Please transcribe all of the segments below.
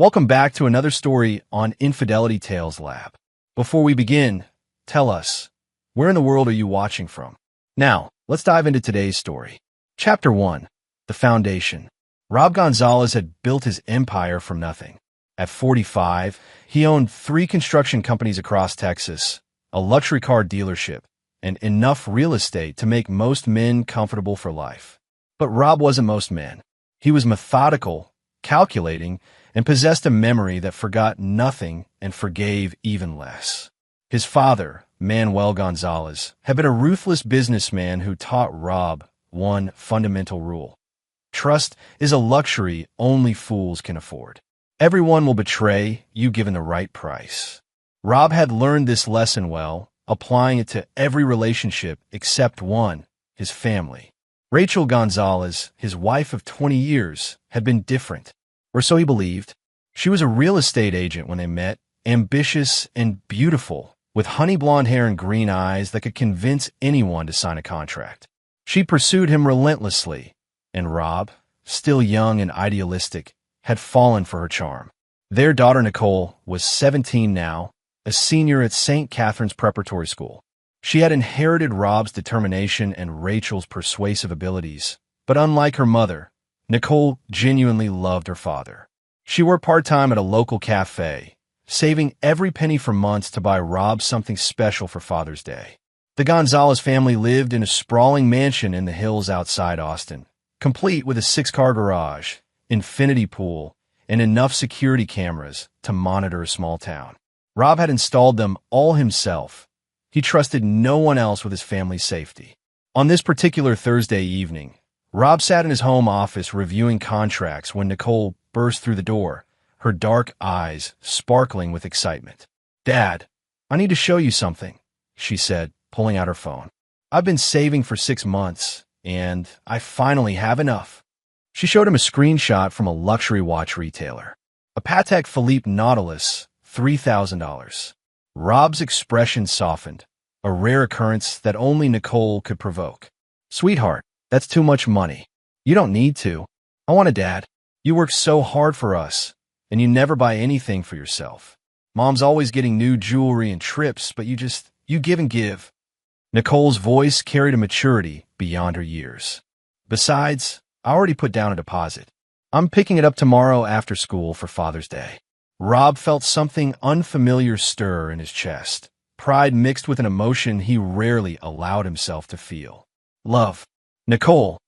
Welcome back to another story on Infidelity Tales Lab. Before we begin, tell us, where in the world are you watching from? Now, let's dive into today's story. Chapter 1. The Foundation. Rob Gonzalez had built his empire from nothing. At 45, he owned 3 construction companies across Texas, a luxury car dealership, and enough real estate to make most men comfortable for life. But Rob wasn't most men. He was methodical, calculating, and possessed a memory that forgot nothing and forgave even less. His father, Manuel Gonzalez, had been a ruthless businessman who taught Rob one fundamental rule. Trust is a luxury only fools can afford. Everyone will betray you given the right price. Rob had learned this lesson well, applying it to every relationship except one, his family. Rachel Gonzalez, his wife of 20 years, had been different. Or so he believed. She was a real estate agent when they met, ambitious and beautiful, with honey blonde hair and green eyes that could convince anyone to sign a contract. She pursued him relentlessly, and Rob, still young and idealistic, had fallen for her charm. Their daughter Nicole was 17 now, a senior at St. Catherine's Preparatory School. She had inherited Rob's determination and Rachel's persuasive abilities, but unlike her mother, Nicole genuinely loved her father. She worked part-time at a local cafe, saving every penny for months to buy Rob something special for Father's Day. The Gonzalez family lived in a sprawling mansion in the hills outside Austin, complete with a 6-car garage, infinity pool, and enough security cameras to monitor a small town. Rob had installed them all himself. He trusted no one else with his family's safety. On this particular Thursday evening, Rob sat in his home office reviewing contracts when Nicole burst through the door, her dark eyes sparkling with excitement. "Dad, I need to show you something," she said, pulling out her phone. "I've been saving for 6 months, and I finally have enough." She showed him a screenshot from a luxury watch retailer. A Patek Philippe Nautilus, $3,000. Rob's expression softened, a rare occurrence that only Nicole could provoke. "Sweetheart, that's too much money. You don't need to. I want it, Dad. You work so hard for us, and you never buy anything for yourself. Mom's always getting new jewelry and trips, but you give and give." Nicole's voice carried a maturity beyond her years. "Besides, I already put down a deposit. I'm picking it up tomorrow after school for Father's Day." Rob felt something unfamiliar stir in his chest, pride mixed with an emotion he rarely allowed himself to feel. "Love. Nicole,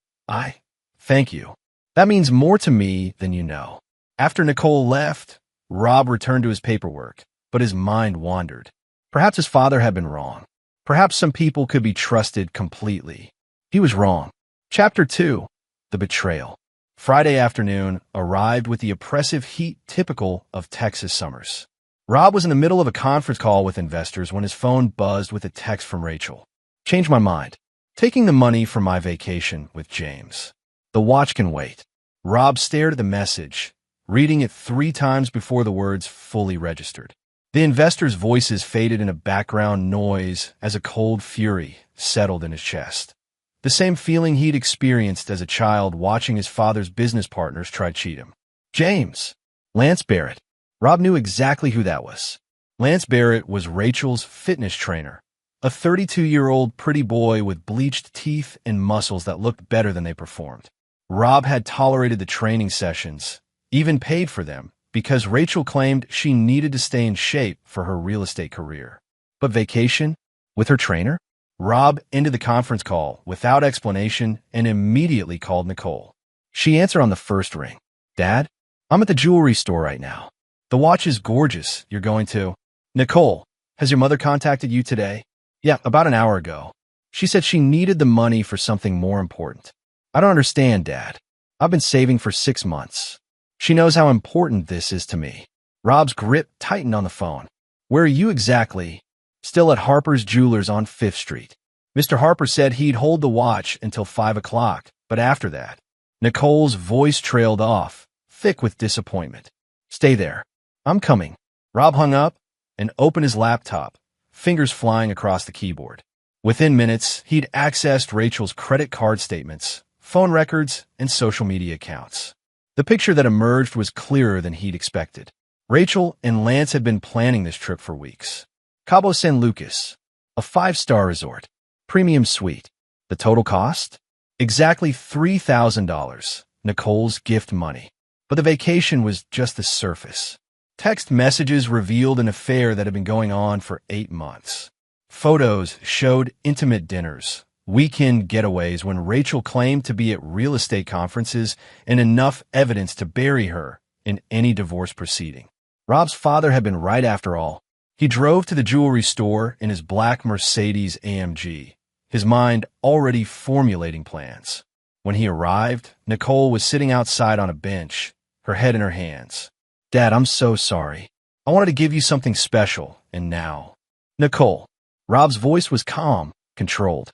thank you. That means more to me than you know." After Nicole left, Rob returned to his paperwork, but his mind wandered. Perhaps his father had been wrong. Perhaps some people could be trusted completely. He was wrong. Chapter 2. The Betrayal. Friday afternoon arrived with the oppressive heat typical of Texas summers. Rob was in the middle of a conference call with investors when his phone buzzed with a text from Rachel. "Changed my mind. Taking the money for my vacation with James. The watch can wait." Rob stared at the message, reading it 3 times before the words fully registered. The investors' voices faded into background noise as a cold fury settled in his chest. The same feeling he'd experienced as a child watching his father's business partners try to cheat him. James. Lance Barrett. Rob knew exactly who that was. Lance Barrett was Rachel's fitness trainer, a 32-year-old pretty boy with bleached teeth and muscles that looked better than they performed. Rob had tolerated the training sessions, even paid for them, because Rachel claimed she needed to stay in shape for her real estate career. But vacation? With her trainer? Rob ended the conference call without explanation and immediately called Nicole. She answered on the first ring. "Dad, I'm at the jewelry store right now. The watch is gorgeous. You're going to..." "Nicole, has your mother contacted you today?" "Yeah, about an hour ago. She said she needed the money for something more important." "I don't understand, Dad. I've been saving for 6 months. She knows how important this is to me." Rob's grip tightened on the phone. "Where are you exactly?" "Still at Harper's Jewelers on 5th Street. Mr. Harper said he'd hold the watch until 5 o'clock, but after that..." Nicole's voice trailed off, thick with disappointment. "Stay there. I'm coming." Rob hung up and opened his laptop, fingers flying across the keyboard. Within minutes, he'd accessed Rachel's credit card statements, phone records, and social media accounts. The picture that emerged was clearer than he'd expected. Rachel and Lance had been planning this trip for weeks. Cabo San Lucas, a 5-star resort, premium suite. The total cost? Exactly $3,000, Nicole's gift money. But the vacation was just the surface. Text messages revealed an affair that had been going on for 8 months. Photos showed intimate dinners, weekend getaways when Rachel claimed to be at real estate conferences, and enough evidence to bury her in any divorce proceeding. Rob's father had been right after all. He drove to the jewelry store in his black Mercedes AMG, his mind already formulating plans. When he arrived, Nicole was sitting outside on a bench, her head in her hands. "Dad, I'm so sorry. I wanted to give you something special, and now." "Nicole." Rob's voice was calm, controlled.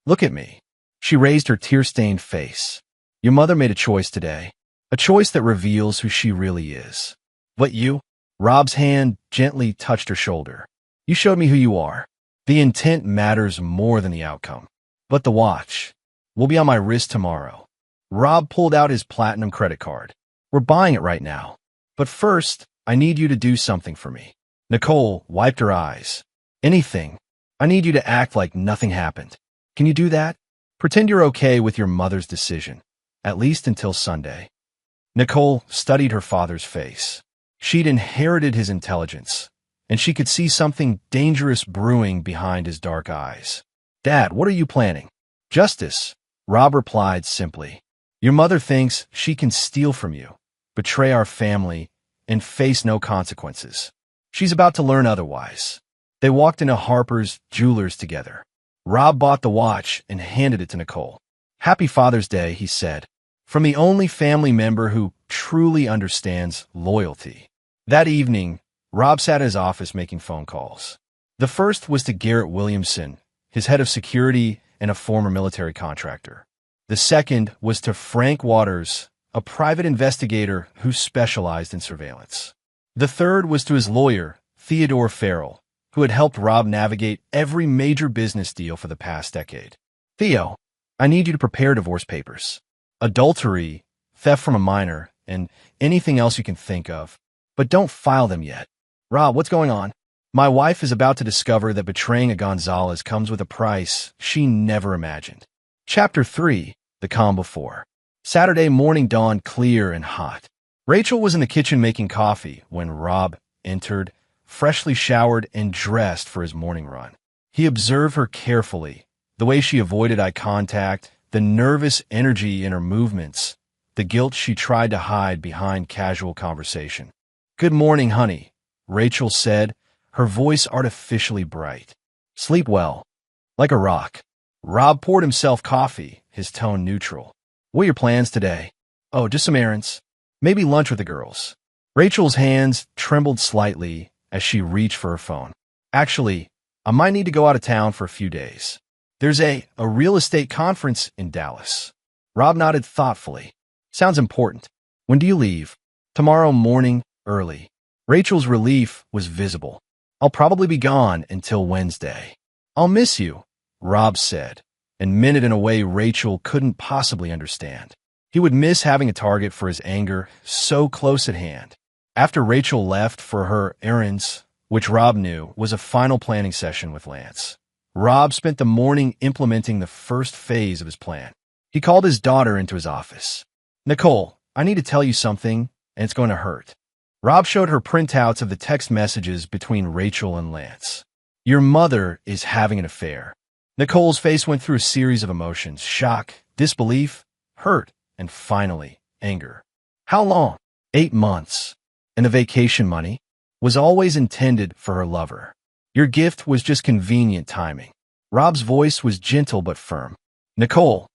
"Look at me." She raised her tear-stained face. "Your mother made a choice today, a choice that reveals who she really is." "But you?" Rob's hand gently touched her shoulder. "You showed me who you are. The intent matters more than the outcome." "But the watch will be on my wrist tomorrow." Rob pulled out his platinum credit card. "We're buying it right now. But first, I need you to do something for me." Nicole wiped her eyes. "Anything. I need you to act like nothing happened. Can you do that? Pretend you're okay with your mother's decision, at least until Sunday." Nicole studied her father's face. She'd inherited his intelligence, and she could see something dangerous brewing behind his dark eyes. "Dad, what are you planning?" "Justice," Rob replied simply. "Your mother thinks she can steal from you, betray our family, and face no consequences. She's about to learn otherwise." They walked into Harper's Jewelers together. Rob bought the watch and handed it to Nicole. "Happy Father's Day," he said, from the only family member who truly understands loyalty. That evening, Rob sat in his office making phone calls. The first was to Garrett Williamson, his head of security and a former military contractor. The second was to Frank Waters, a private investigator who specialized in surveillance. The third was to his lawyer, Theodore Farrell, who had helped Rob navigate every major business deal for the past decade. "Theo, I need you to prepare divorce papers. Adultery, theft from a minor, and anything else you can think of. But don't file them yet." "Rob, what's going on?" "My wife is about to discover that betraying a Gonzalez comes with a price she never imagined." Chapter 3, The Calm Before. Saturday morning dawned clear and hot. Rachel was in the kitchen making coffee when Rob entered, freshly showered and dressed for his morning run. He observed her carefully, the way she avoided eye contact, the nervous energy in her movements, the guilt she tried to hide behind casual conversation. "Good morning, honey," Rachel said, her voice artificially bright. "Sleep well." "Like a rock." Rob poured himself coffee, his tone neutral. "What are your plans today?" "Oh, just some errands. Maybe lunch with the girls." Rachel's hands trembled slightly as she reached for her phone. "Actually, I might need to go out of town for a few days. There's a real estate conference in Dallas." Rob nodded thoughtfully. "Sounds important. When do you leave?" "Tomorrow morning, early." Rachel's relief was visible. "I'll probably be gone until Wednesday." "I'll miss you," Rob said, and meant it in a way Rachel couldn't possibly understand. He would miss having a target for his anger so close at hand. After Rachel left for her errands, which Rob knew was a final planning session with Lance, Rob spent the morning implementing the first phase of his plan. He called his daughter into his office. "Nicole, I need to tell you something, and it's going to hurt." Rob showed her printouts of the text messages between Rachel and Lance. "Your mother is having an affair." Nicole's face went through a series of emotions: shock, disbelief, hurt, and finally, anger. "How long?" 8 months. "And the vacation money?" "Was always intended for her lover. Your gift was just convenient timing." Rob's voice was gentle but firm. "Nicole,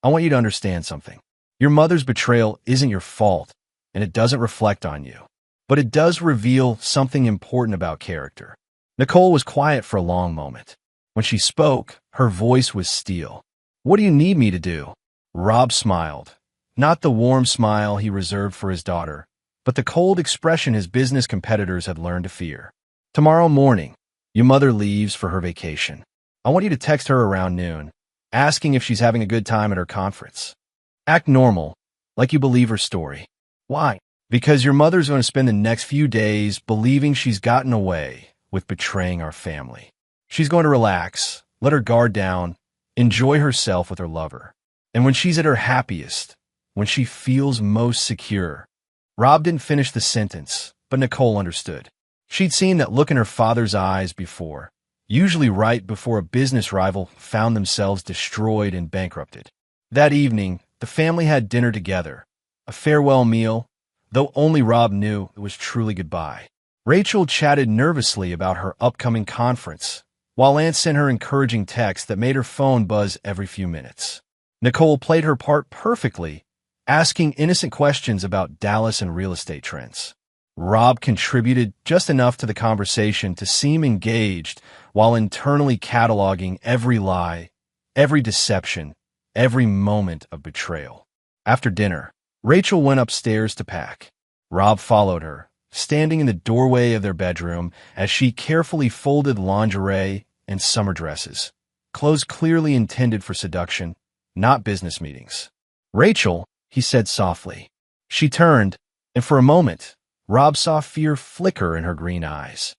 I want you to understand something. Your mother's betrayal isn't your fault, and it doesn't reflect on you. But it does reveal something important about character." Nicole was quiet for a long moment. When she spoke, her voice was steel. "What do you need me to do?" Rob smiled. Not the warm smile he reserved for his daughter, but the cold expression his business competitors had learned to fear. "Tomorrow morning, your mother leaves for her vacation. I want you to text her around noon, asking if she's having a good time at her conference. Act normal, like you believe her story." Why? Because your mother's going to spend the next few days believing she's gotten away with betraying our family. She's going to relax, let her guard down, enjoy herself with her lover. And when she's at her happiest, when she feels most secure. Rob didn't finish the sentence, but Nicole understood. She'd seen that look in her father's eyes before, usually right before a business rival found themselves destroyed and bankrupted. That evening, the family had dinner together, a farewell meal, though only Rob knew it was truly goodbye. Rachel chatted nervously about her upcoming conference, while Lance sent her encouraging texts that made her phone buzz every few minutes. Nicole played her part perfectly, asking innocent questions about Dallas and real estate trends. Rob contributed just enough to the conversation to seem engaged while internally cataloging every lie, every deception, every moment of betrayal. After dinner, Rachel went upstairs to pack. Rob followed her, standing in the doorway of their bedroom as she carefully folded lingerie and summer dresses, clothes clearly intended for seduction, not business meetings. "Rachel," he said softly. She turned, and for a moment, Rob saw fear flicker in her green eyes.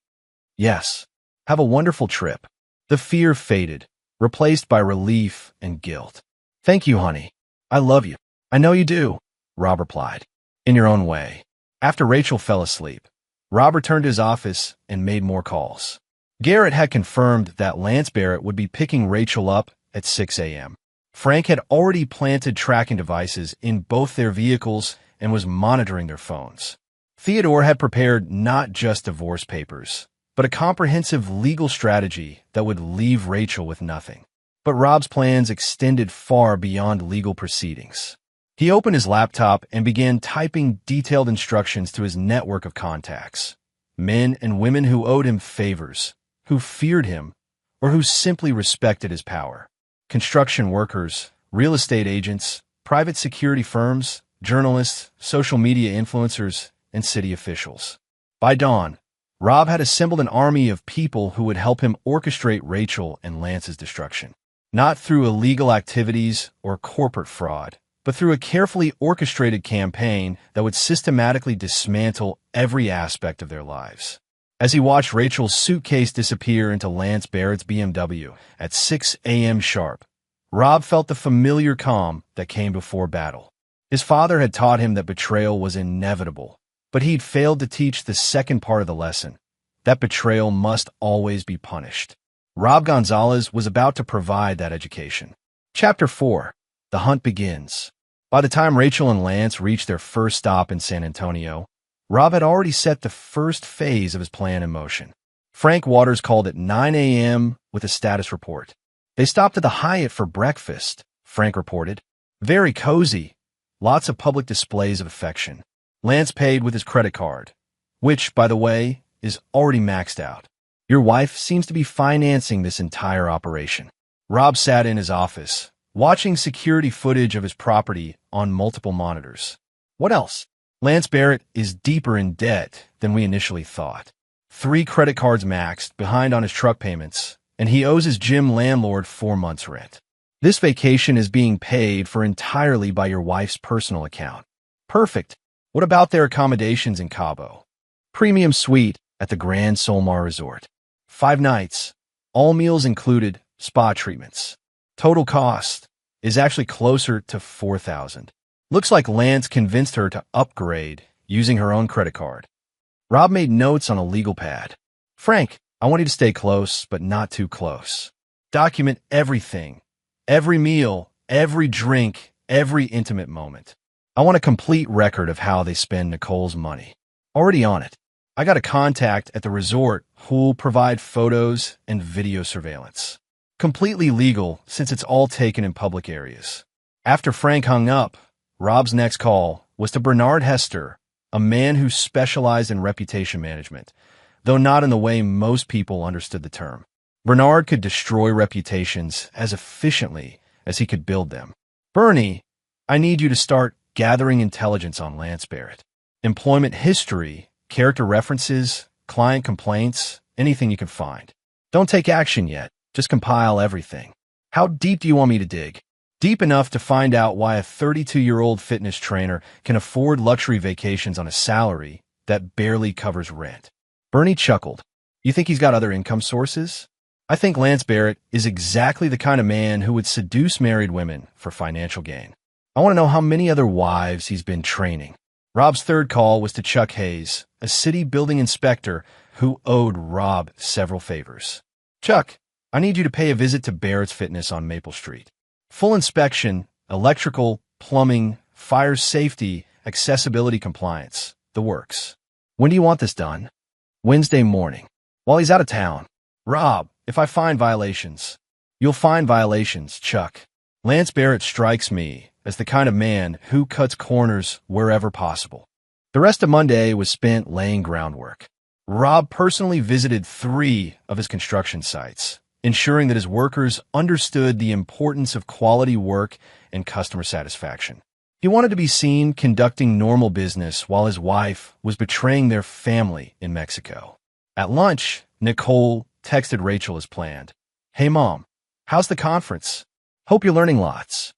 "Yes, have a wonderful trip." The fear faded, replaced by relief and guilt. "Thank you, honey. I love you." "I know you do," Rob replied, "in your own way." After Rachel fell asleep, Rob returned to his office and made more calls. Garrett had confirmed that Lance Barrett would be picking Rachel up at 6 a.m. Frank had already planted tracking devices in both their vehicles and was monitoring their phones. Theodore had prepared not just divorce papers, but a comprehensive legal strategy that would leave Rachel with nothing. But Rob's plans extended far beyond legal proceedings. He opened his laptop and began typing detailed instructions to his network of contacts. Men and women who owed him favors, who feared him, or who simply respected his power. Construction workers, real estate agents, private security firms, journalists, social media influencers, and city officials. By dawn, Rob had assembled an army of people who would help him orchestrate Rachel and Lance's destruction. Not through illegal activities or corporate fraud, but through a carefully orchestrated campaign that would systematically dismantle every aspect of their lives. As he watched Rachel's suitcase disappear into Lance Barrett's BMW at 6 a.m. sharp, Rob felt the familiar calm that came before battle. His father had taught him that betrayal was inevitable, but he'd failed to teach the second part of the lesson, that betrayal must always be punished. Rob Gonzalez was about to provide that education. Chapter 4. The Hunt Begins. By the time Rachel and Lance reached their first stop in San Antonio, Rob had already set the first phase of his plan in motion. Frank Waters called at 9 a.m. with a status report. "They stopped at the Hyatt for breakfast," Frank reported. "Very cozy. Lots of public displays of affection." Lance paid with his credit card, which, by the way, is already maxed out. "Your wife seems to be financing this entire operation." Rob sat in his office, watching security footage of his property on multiple monitors. "What else?" "Lance Barrett is deeper in debt than we initially thought. 3 credit cards maxed, behind on his truck payments, and he owes his gym landlord 4 months' rent. This vacation is being paid for entirely by your wife's personal account." "Perfect. What about their accommodations in Cabo?" "Premium suite at the Grand Solmar Resort. 5 nights, all meals included, spa treatments. Total cost is actually closer to $4,000. Looks like Lance convinced her to upgrade using her own credit card." Rob made notes on a legal pad. "Frank, I want you to stay close, but not too close. Document everything, every meal, every drink, every intimate moment. I want a complete record of how they spend Nicole's money." "Already on it. I got a contact at the resort who'll provide photos and video surveillance. Completely legal since it's all taken in public areas." After Frank hung up, Rob's next call was to Bernard Hester, a man who specialized in reputation management, though not in the way most people understood the term. Bernard could destroy reputations as efficiently as he could build them. "Bernie, I need you to start gathering intelligence on Lance Barrett. Employment history, character references, client complaints, anything you can find. Don't take action yet. Just compile everything." "How deep do you want me to dig?" Deep enough to find out why a 32-year-old fitness trainer can afford luxury vacations on a salary that barely covers rent. Bernie chuckled. You think he's got other income sources? I think Lance Barrett is exactly the kind of man who would seduce married women for financial gain. I want to know how many other wives he's been training. Rob's third call was to Chuck Hayes, a city building inspector who owed Rob several favors. Chuck, I need you to pay a visit to Barrett's Fitness on Maple Street. Full inspection, electrical, plumbing, fire safety, accessibility compliance, the works. When do you want this done? Wednesday morning. While he's out of town. Rob, if I find violations. You'll find violations, Chuck. Lance Barrett strikes me as the kind of man who cuts corners wherever possible. The rest of Monday was spent laying groundwork. Rob personally visited 3 of his construction sites, ensuring that his workers understood the importance of quality work and customer satisfaction. He wanted to be seen conducting normal business while his wife was betraying their family in Mexico. At lunch, Nicole texted Rachel as planned. Hey Mom, how's the conference? Hope you're learning lots.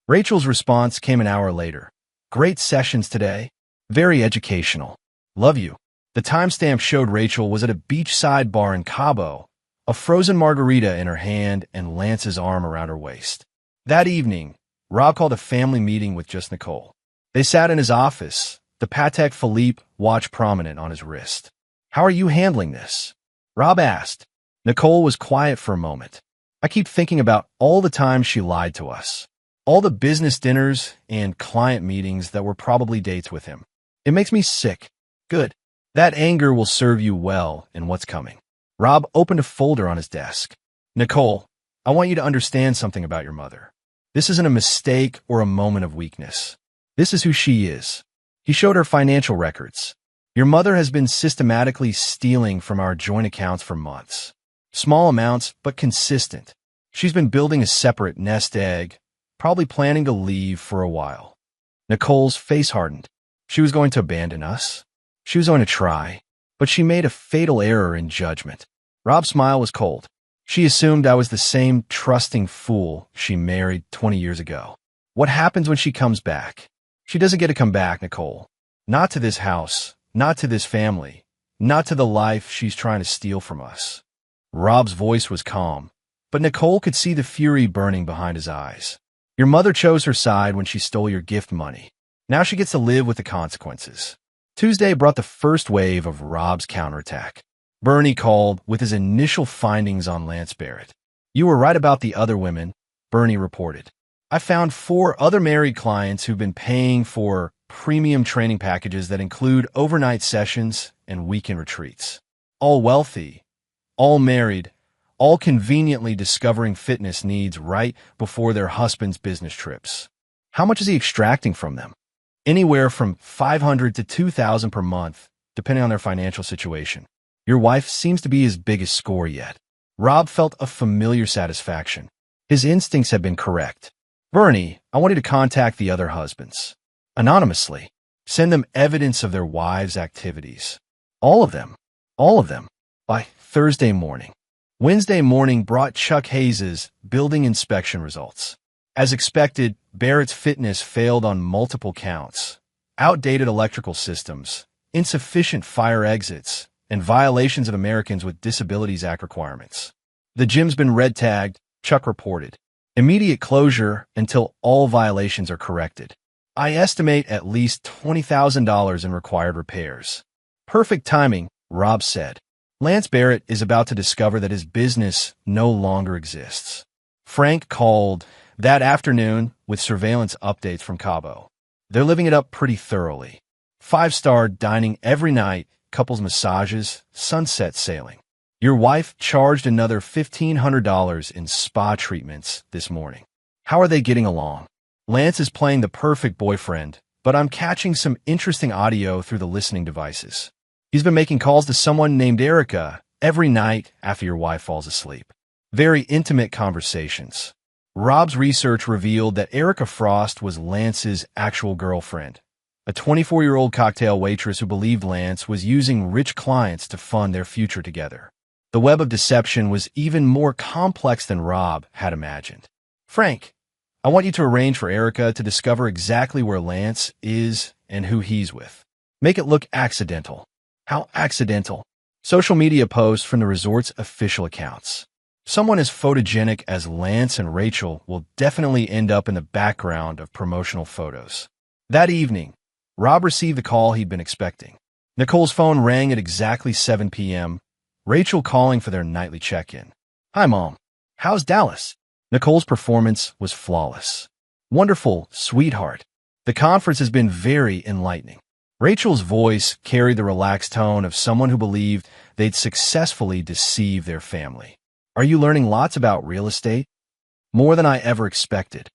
Rachel's response came an hour later. Great sessions today. Very educational. Love you. The timestamp showed Rachel was at a beachside bar in Cabo, a frozen margarita in her hand and Lance's arm around her waist. That evening, Rob called a family meeting with just Nicole. They sat in his office, the Patek Philippe watch prominent on his wrist. How are you handling this? Rob asked. Nicole was quiet for a moment. I keep thinking about all the times she lied to us. All the business dinners and client meetings that were probably dates with him. It makes me sick. Good. That anger will serve you well in what's coming. Rob opened a folder on his desk. Nicole, I want you to understand something about your mother. This isn't a mistake or a moment of weakness. This is who she is. He showed her financial records. Your mother has been systematically stealing from our joint accounts for months. Small amounts, but consistent. She's been building a separate nest egg, probably planning to leave for a while. Nicole's face hardened. She was going to abandon us. She was going to try, but she made a fatal error in judgment. Rob's smile was cold. She assumed I was the same trusting fool she married 20 years ago. What happens when she comes back? She doesn't get to come back, Nicole. Not to this house, not to this family, not to the life she's trying to steal from us. Rob's voice was calm, but Nicole could see the fury burning behind his eyes. Your mother chose her side when she stole your gift money. Now she gets to live with the consequences. Tuesday brought the first wave of Rob's counterattack. Bernie called with his initial findings on Lance Barrett. You were right about the other women, Bernie reported. I found 4 other married clients who've been paying for premium training packages that include overnight sessions and weekend retreats. All wealthy, all married, all conveniently discovering fitness needs right before their husband's business trips. How much is he extracting from them? Anywhere from $500 to $2,000 per month, depending on their financial situation. Your wife seems to be his biggest score yet. Rob felt a familiar satisfaction. His instincts had been correct. Bernie, I want you to contact the other husbands. Anonymously. Send them evidence of their wives' activities. All of them. All of them. By Thursday morning. Wednesday morning brought Chuck Hayes's building inspection results. As expected, Barrett's Fitness failed on multiple counts. Outdated electrical systems, insufficient fire exits, and violations of Americans with Disabilities Act requirements. The gym's been red-tagged, Chuck reported. Immediate closure until all violations are corrected. I estimate at least $20,000 in required repairs. Perfect timing, Rob said. Lance Barrett is about to discover that his business no longer exists. Frank called that afternoon with surveillance updates from Cabo. They're living it up pretty thoroughly. 5-star dining every night, couples massages, sunset sailing. Your wife charged another $1,500 in spa treatments this morning. How are they getting along? Lance is playing the perfect boyfriend, but I'm catching some interesting audio through the listening devices. He's been making calls to someone named Erica every night after your wife falls asleep. Very intimate conversations. Rob's research revealed that Erica Frost was Lance's actual girlfriend, a 24-year-old cocktail waitress who believed Lance was using rich clients to fund their future together. The web of deception was even more complex than Rob had imagined. Frank, I want you to arrange for Erica to discover exactly where Lance is and who he's with. Make it look accidental. How accidental? Social media posts from the resort's official accounts. Someone as photogenic as Lance and Rachel will definitely end up in the background of promotional photos. That evening, Rob received the call he'd been expecting. Nicole's phone rang at exactly 7 p.m., Rachel calling for their nightly check-in. "Hi, Mom. How's Dallas?" Nicole's performance was flawless. "Wonderful, sweetheart. The conference has been very enlightening." Rachel's voice carried the relaxed tone of someone who believed they'd successfully deceived their family. "Are you learning lots about real estate?" "More than I ever expected."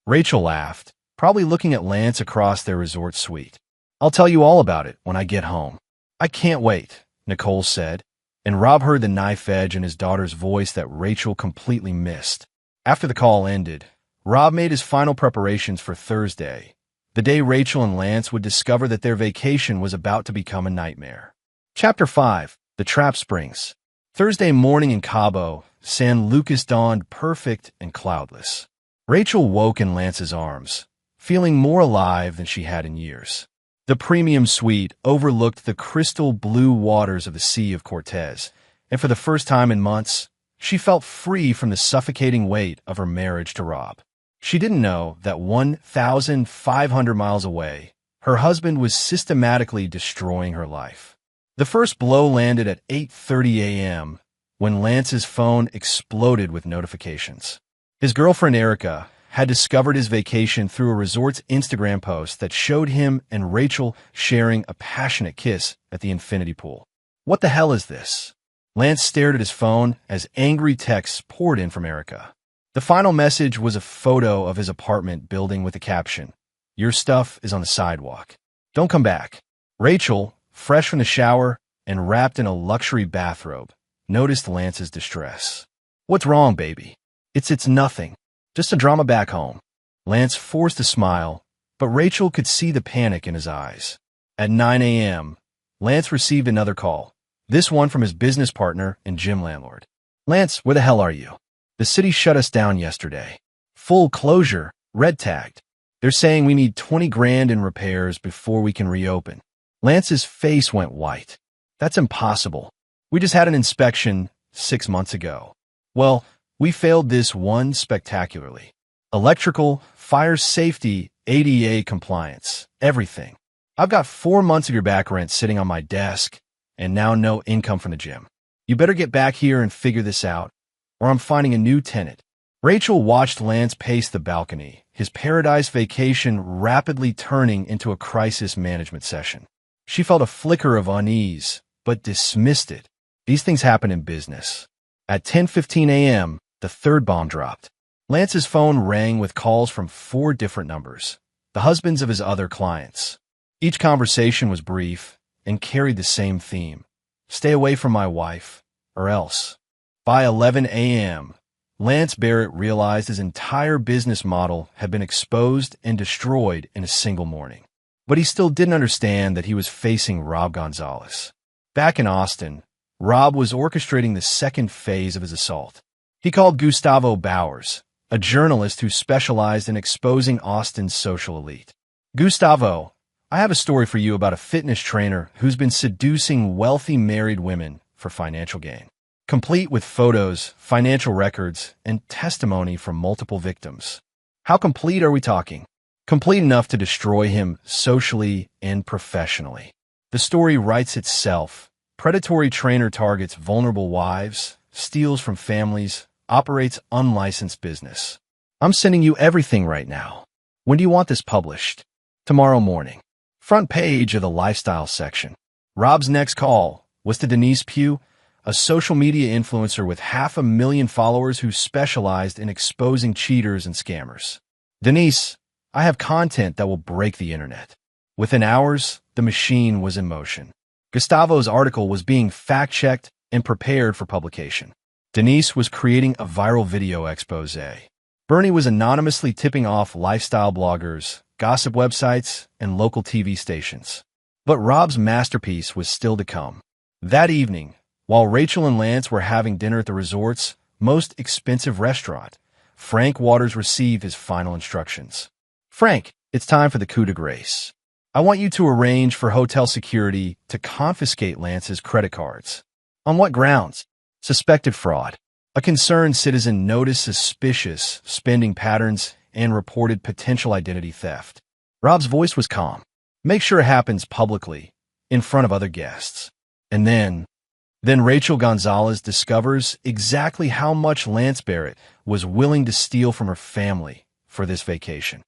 Rachel laughed, probably looking at Lance across their resort suite. "I'll tell you all about it when I get home." "I can't wait," Nicole said, and Rob heard the knife edge in his daughter's voice that Rachel completely missed. After the call ended, Rob made his final preparations for Thursday, the day Rachel and Lance would discover that their vacation was about to become a nightmare. Chapter 5. The Trap Springs. Thursday morning in Cabo, San Lucas dawned perfect and cloudless. Rachel woke in Lance's arms, feeling more alive than she had in years. The premium suite overlooked the crystal blue waters of the Sea of Cortez, and for the first time in months, she felt free from the suffocating weight of her marriage to Rob. She didn't know that 1,500 miles away, her husband was systematically destroying her life. The first blow landed at 8:30 a.m. when Lance's phone exploded with notifications. His girlfriend Erica had discovered his vacation through a resort's Instagram post that showed him and Rachel sharing a passionate kiss at the infinity pool. "What the hell is this?" Lance stared at his phone as angry texts poured in from Erica. The final message was a photo of his apartment building with the caption, "Your stuff is on the sidewalk. Don't come back." Rachel, fresh from the shower and wrapped in a luxury bathrobe, noticed Lance's distress. "What's wrong, baby?" It's nothing. Just a drama back home." Lance forced a smile, but Rachel could see the panic in his eyes. At 9 a.m., Lance received another call, this one from his business partner and gym landlord. "Lance, where the hell are you? The city shut us down yesterday. Full closure, red tagged. They're saying we need 20 grand in repairs before we can reopen." Lance's face went white. "That's impossible. We just had an inspection 6 months ago." "Well, we failed this one spectacularly. Electrical, fire safety, ADA compliance, everything. I've got 4 months of your back rent sitting on my desk, and now no income from the gym. You better get back here and figure this out, or I'm finding a new tenant." Rachel watched Lance pace the balcony, his paradise vacation rapidly turning into a crisis management session. She felt a flicker of unease, but dismissed it. These things happen in business. At 10:15 a.m., the third bomb dropped. Lance's phone rang with calls from 4 different numbers, the husbands of his other clients. Each conversation was brief and carried the same theme: "Stay away from my wife, or else." By 11 a.m., Lance Barrett realized his entire business model had been exposed and destroyed in a single morning. But he still didn't understand that he was facing Rob Gonzalez. Back in Austin, Rob was orchestrating the second phase of his assault. He called Gustavo Bowers, a journalist who specialized in exposing Austin's social elite. "Gustavo, I have a story for you about a fitness trainer who's been seducing wealthy married women for financial gain. Complete with photos, financial records, and testimony from multiple victims." "How complete are we talking?" "Complete enough to destroy him socially and professionally." The story writes itself. Predatory trainer targets vulnerable wives, steals from families, operates unlicensed business. "I'm sending you everything right now. When do you want this published?" "Tomorrow morning." Front page of the lifestyle section. Rob's next call was to Denise Pugh, a social media influencer with 500,000 followers who specialized in exposing cheaters and scammers. "Denise, I have content that will break the internet." Within hours, the machine was in motion. Gustavo's article was being fact-checked and prepared for publication. Denise was creating a viral video expose. Bernie was anonymously tipping off lifestyle bloggers, gossip websites, and local TV stations. But Rob's masterpiece was still to come. That evening, while Rachel and Lance were having dinner at the resort's most expensive restaurant, Frank Waters received his final instructions. Frank, it's time for the coup de grace. I want you to arrange for hotel security to confiscate Lance's credit cards. On what grounds? Suspected fraud. A concerned citizen noticed suspicious spending patterns and reported potential identity theft. Rob's voice was calm. Make sure it happens publicly, in front of other guests. And then Rachel Gonzalez discovers exactly how much Lance Barrett was willing to steal from her family for this vacation.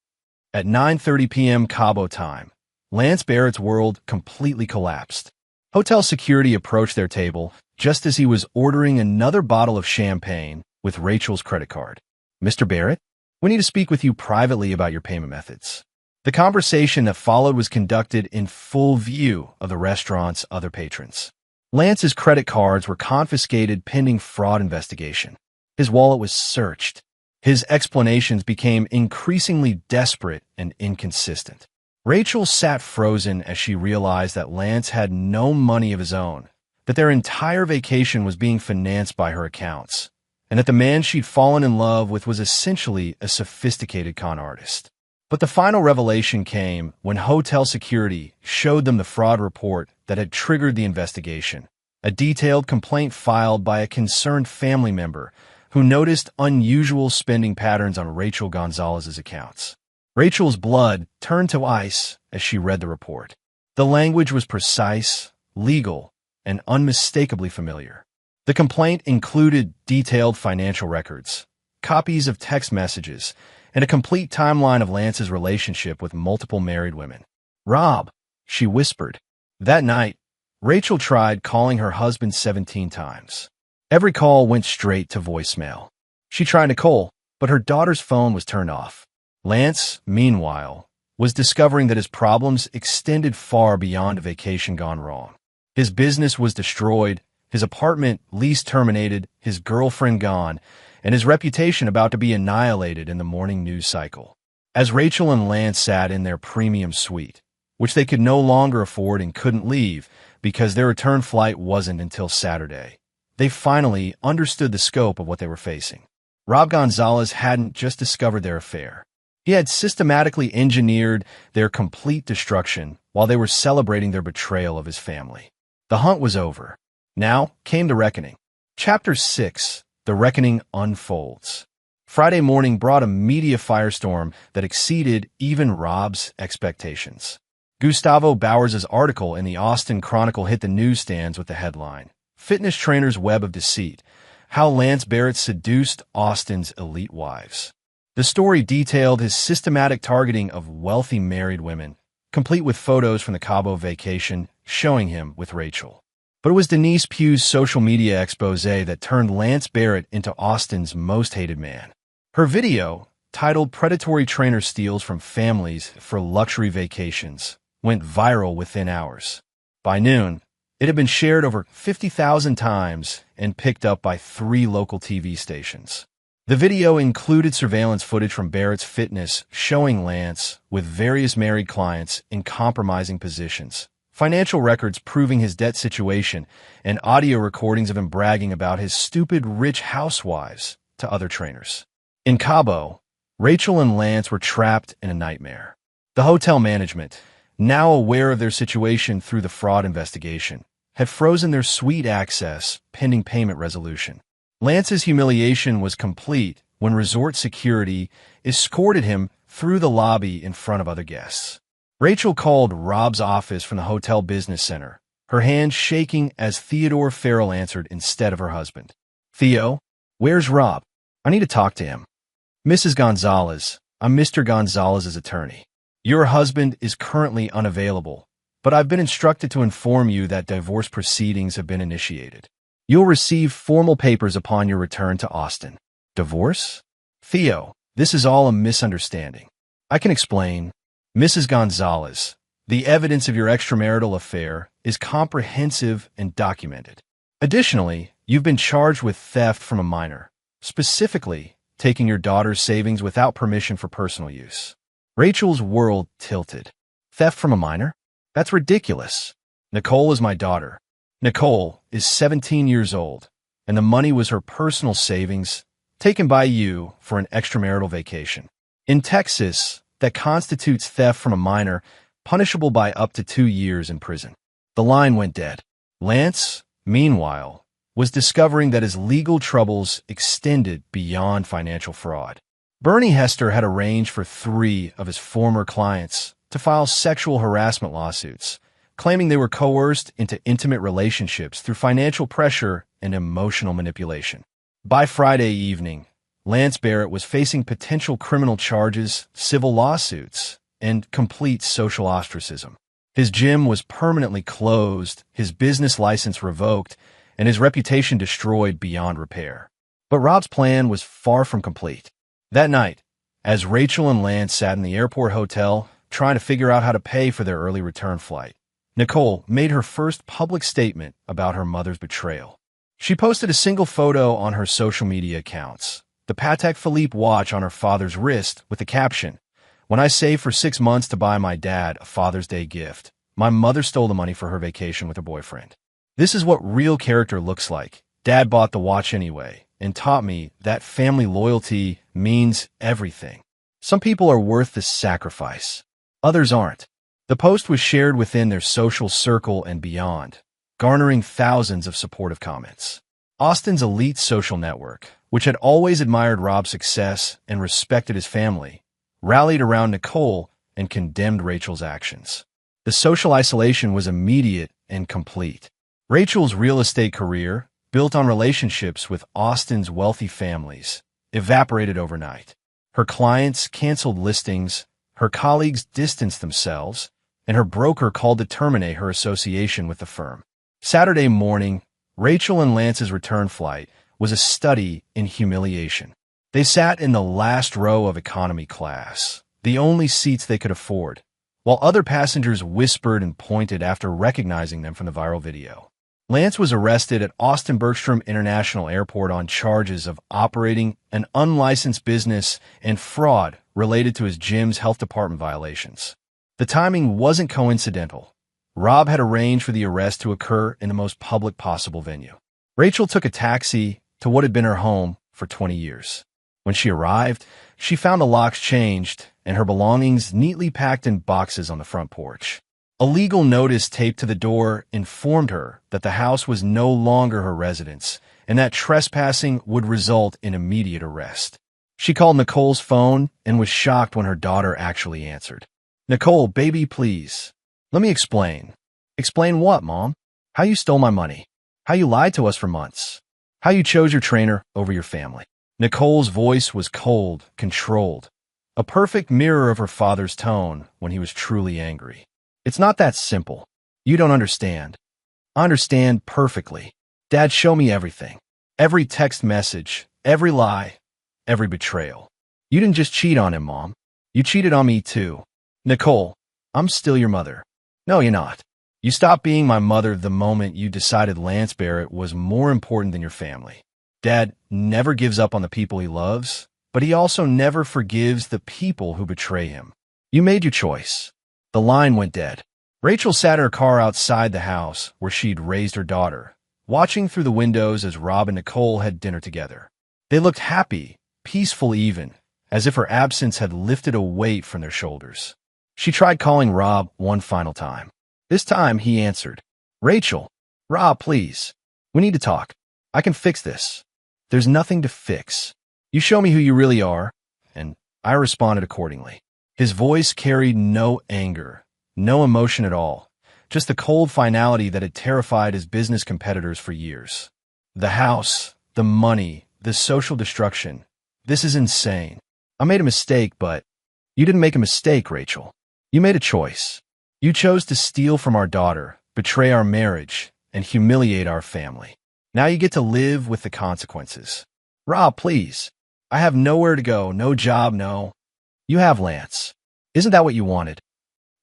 At 9:30 p.m. Cabo time, Lance Barrett's world completely collapsed. Hotel security approached their table just as he was ordering another bottle of champagne with Rachel's credit card. Mr. Barrett, we need to speak with you privately about your payment methods. The conversation that followed was conducted in full view of the restaurant's other patrons. Lance's credit cards were confiscated pending fraud investigation. His wallet was searched. His explanations became increasingly desperate and inconsistent. Rachel sat frozen as she realized that Lance had no money of his own, that their entire vacation was being financed by her accounts, and that the man she'd fallen in love with was essentially a sophisticated con artist. But the final revelation came when hotel security showed them the fraud report that had triggered the investigation, a detailed complaint filed by a concerned family member who noticed unusual spending patterns on Rachel Gonzalez's accounts. Rachel's blood turned to ice as she read the report. The language was precise, legal, and unmistakably familiar. The complaint included detailed financial records, copies of text messages, and a complete timeline of Lance's relationship with multiple married women. Rob, she whispered. That night, Rachel tried calling her husband 17 times. Every call went straight to voicemail. She tried Nicole, but her daughter's phone was turned off. Lance, meanwhile, was discovering that his problems extended far beyond a vacation gone wrong. His business was destroyed, his apartment lease terminated, his girlfriend gone, and his reputation about to be annihilated in the morning news cycle. As Rachel and Lance sat in their premium suite, which they could no longer afford and couldn't leave because their return flight wasn't until Saturday, they finally understood the scope of what they were facing. Rob Gonzalez hadn't just discovered their affair. He had systematically engineered their complete destruction while they were celebrating their betrayal of his family. The hunt was over. Now came the reckoning. Chapter 6. The Reckoning Unfolds. Friday morning brought a media firestorm that exceeded even Rob's expectations. Gustavo Bowers' article in the Austin Chronicle hit the newsstands with the headline, Fitness Trainer's Web of Deceit, How Lance Barrett Seduced Austin's Elite Wives. The story detailed his systematic targeting of wealthy married women, complete with photos from the Cabo vacation showing him with Rachel. But it was Denise Pugh's social media expose that turned Lance Barrett into Austin's most hated man. Her video, titled Predatory Trainer Steals from Families for Luxury Vacations, went viral within hours. By noon, it had been shared over 50,000 times and picked up by 3 local TV stations. The video included surveillance footage from Barrett's fitness showing Lance with various married clients in compromising positions, financial records proving his debt situation, and audio recordings of him bragging about his stupid rich housewives to other trainers. In Cabo, Rachel and Lance were trapped in a nightmare. The hotel management, now aware of their situation through the fraud investigation, had frozen their suite access pending payment resolution. Lance's humiliation was complete when resort security escorted him through the lobby in front of other guests. Rachel called Rob's office from the hotel business center, her hand shaking as Theodore Farrell answered instead of her husband. Theo, where's Rob? I need to talk to him. Mrs. Gonzalez, I'm Mr. Gonzalez's attorney. Your husband is currently unavailable, but I've been instructed to inform you that divorce proceedings have been initiated. You'll receive formal papers upon your return to Austin. Divorce? Theo, this is all a misunderstanding. I can explain. Mrs. Gonzalez, the evidence of your extramarital affair is comprehensive and documented. Additionally, you've been charged with theft from a minor, specifically taking your daughter's savings without permission for personal use. Rachel's world tilted. Theft from a minor? That's ridiculous. Nicole is my daughter. Nicole is 17 years old, and the money was her personal savings taken by you for an extramarital vacation. In Texas, that constitutes theft from a minor, punishable by up to 2 years in prison. The line went dead. Lance, meanwhile, was discovering that his legal troubles extended beyond financial fraud. Bernie Hester had arranged for 3 of his former clients to file sexual harassment lawsuits, claiming they were coerced into intimate relationships through financial pressure and emotional manipulation. By Friday evening, Lance Barrett was facing potential criminal charges, civil lawsuits, and complete social ostracism. His gym was permanently closed, his business license revoked, and his reputation destroyed beyond repair. But Rob's plan was far from complete. That night, as Rachel and Lance sat in the airport hotel trying to figure out how to pay for their early return flight, Nicole made her first public statement about her mother's betrayal. She posted a single photo on her social media accounts, the Patek Philippe watch on her father's wrist, with the caption, "When I saved for 6 months to buy my dad a Father's Day gift, my mother stole the money for her vacation with her boyfriend. This is what real character looks like. Dad bought the watch anyway and taught me that family loyalty means everything. Some people are worth the sacrifice. Others aren't." The post was shared within their social circle and beyond, garnering thousands of supportive comments. Austin's elite social network, which had always admired Rob's success and respected his family, rallied around Nicole and condemned Rachel's actions. The social isolation was immediate and complete. Rachel's real estate career, built on relationships with Austin's wealthy families, evaporated overnight. Her clients canceled listings, her colleagues distanced themselves, and her broker called to terminate her association with the firm. Saturday morning, Rachel and Lance's return flight was a study in humiliation. They sat in the last row of economy class, the only seats they could afford, while other passengers whispered and pointed after recognizing them from the viral video. Lance was arrested at Austin Bergstrom International Airport on charges of operating an unlicensed business and fraud related to his gym's health department violations. The timing wasn't coincidental. Rob had arranged for the arrest to occur in the most public possible venue. Rachel took a taxi to what had been her home for 20 years. When she arrived, she found the locks changed and her belongings neatly packed in boxes on the front porch. A legal notice taped to the door informed her that the house was no longer her residence and that trespassing would result in immediate arrest. She called Nicole's phone and was shocked when her daughter actually answered. "Nicole, baby, please. Let me explain." "Explain what, Mom?" "How you stole my money. How you lied to us for months. How you chose your trainer over your family." Nicole's voice was cold, controlled, a perfect mirror of her father's tone when he was truly angry. "It's not that simple. You don't understand." "I understand perfectly. Dad, show me everything. Every text message, every lie, every betrayal. You didn't just cheat on him, Mom. You cheated on me too." "Nicole, I'm still your mother." "No, you're not. You stopped being my mother the moment you decided Lance Barrett was more important than your family. Dad never gives up on the people he loves, but he also never forgives the people who betray him. You made your choice." The line went dead. Rachel sat in her car outside the house where she'd raised her daughter, watching through the windows as Rob and Nicole had dinner together. They looked happy, peaceful even, as if her absence had lifted a weight from their shoulders. She tried calling Rob one final time. This time he answered. "Rachel, Rob, please. We need to talk. I can fix this." "There's nothing to fix. You show me who you really are." And I responded accordingly. His voice carried no anger, no emotion at all, just the cold finality that had terrified his business competitors for years. "The house, the money, the social destruction. This is insane. I made a mistake, but..." "You didn't make a mistake, Rachel. You made a choice. You chose to steal from our daughter, betray our marriage, and humiliate our family. Now you get to live with the consequences." "Rob, please. I have nowhere to go, no job, no..." "You have Lance. Isn't that what you wanted?"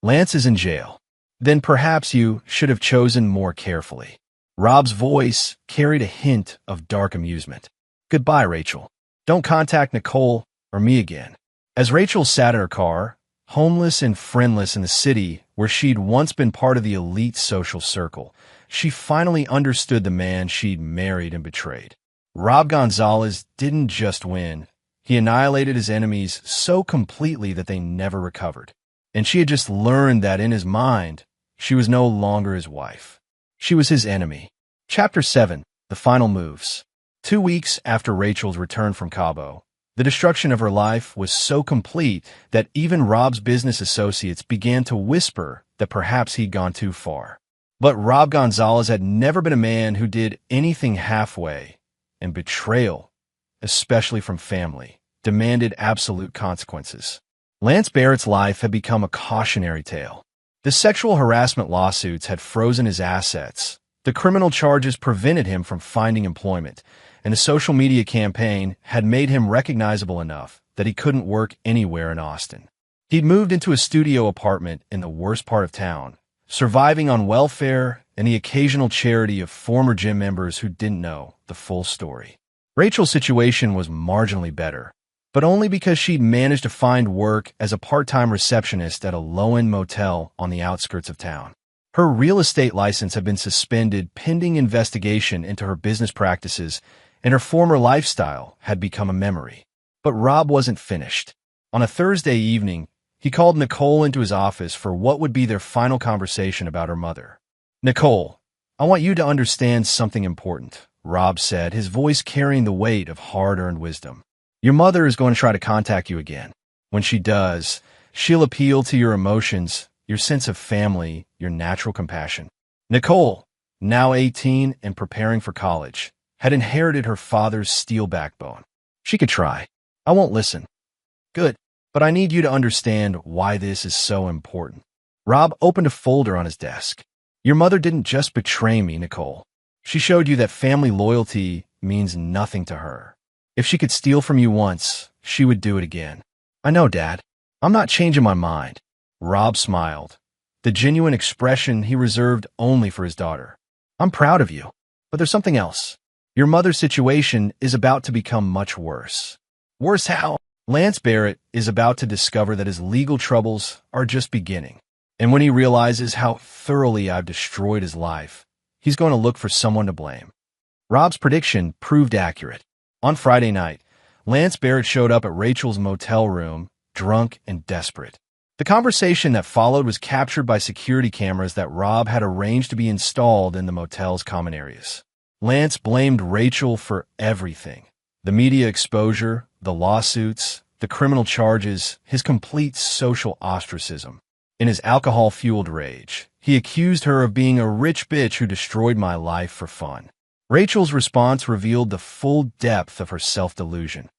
"Lance is in jail." "Then perhaps you should have chosen more carefully." Rob's voice carried a hint of dark amusement. "Goodbye, Rachel. Don't contact Nicole or me again." As Rachel sat in her car, homeless and friendless in the city where she'd once been part of the elite social circle, she finally understood the man she'd married and betrayed. Rob Gonzalez didn't just win. He annihilated his enemies so completely that they never recovered. And she had just learned that in his mind, she was no longer his wife. She was his enemy. Chapter 7. The Final Moves. 2 weeks after Rachel's return from Cabo, the destruction of her life was so complete that even Rob's business associates began to whisper that perhaps he'd gone too far. But Rob Gonzalez had never been a man who did anything halfway, and betrayal, especially from family, demanded absolute consequences. Lance Barrett's life had become a cautionary tale. The sexual harassment lawsuits had frozen his assets, the criminal charges prevented him from finding employment, and the social media campaign had made him recognizable enough that he couldn't work anywhere in Austin. He'd moved into a studio apartment in the worst part of town, surviving on welfare and the occasional charity of former gym members who didn't know the full story. Rachel's situation was marginally better, but only because she'd managed to find work as a part-time receptionist at a low-end motel on the outskirts of town. Her real estate license had been suspended pending investigation into her business practices, and her former lifestyle had become a memory. But Rob wasn't finished. On a Thursday evening, he called Nicole into his office for what would be their final conversation about her mother. "Nicole, I want you to understand something important," Rob said, his voice carrying the weight of hard-earned wisdom. "Your mother is going to try to contact you again. When she does, she'll appeal to your emotions, your sense of family, your natural compassion." Nicole, now 18 and preparing for college, had inherited her father's steel backbone. "She could try. I won't listen." "Good, but I need you to understand why this is so important." Rob opened a folder on his desk. "Your mother didn't just betray me, Nicole. She showed you that family loyalty means nothing to her. If she could steal from you once, she would do it again." "I know, Dad. I'm not changing my mind." Rob smiled, the genuine expression he reserved only for his daughter. "I'm proud of you, but there's something else. Your mother's situation is about to become much worse." "Worse how?" "Lance Barrett is about to discover that his legal troubles are just beginning. And when he realizes how thoroughly I've destroyed his life, he's going to look for someone to blame." Rob's prediction proved accurate. On Friday night, Lance Barrett showed up at Rachel's motel room, drunk and desperate. The conversation that followed was captured by security cameras that Rob had arranged to be installed in the motel's common areas. Lance blamed Rachel for everything: the media exposure, the lawsuits, the criminal charges, his complete social ostracism. In his alcohol-fueled rage, he accused her of being a rich bitch who destroyed my life for fun. Rachel's response revealed the full depth of her self-delusion.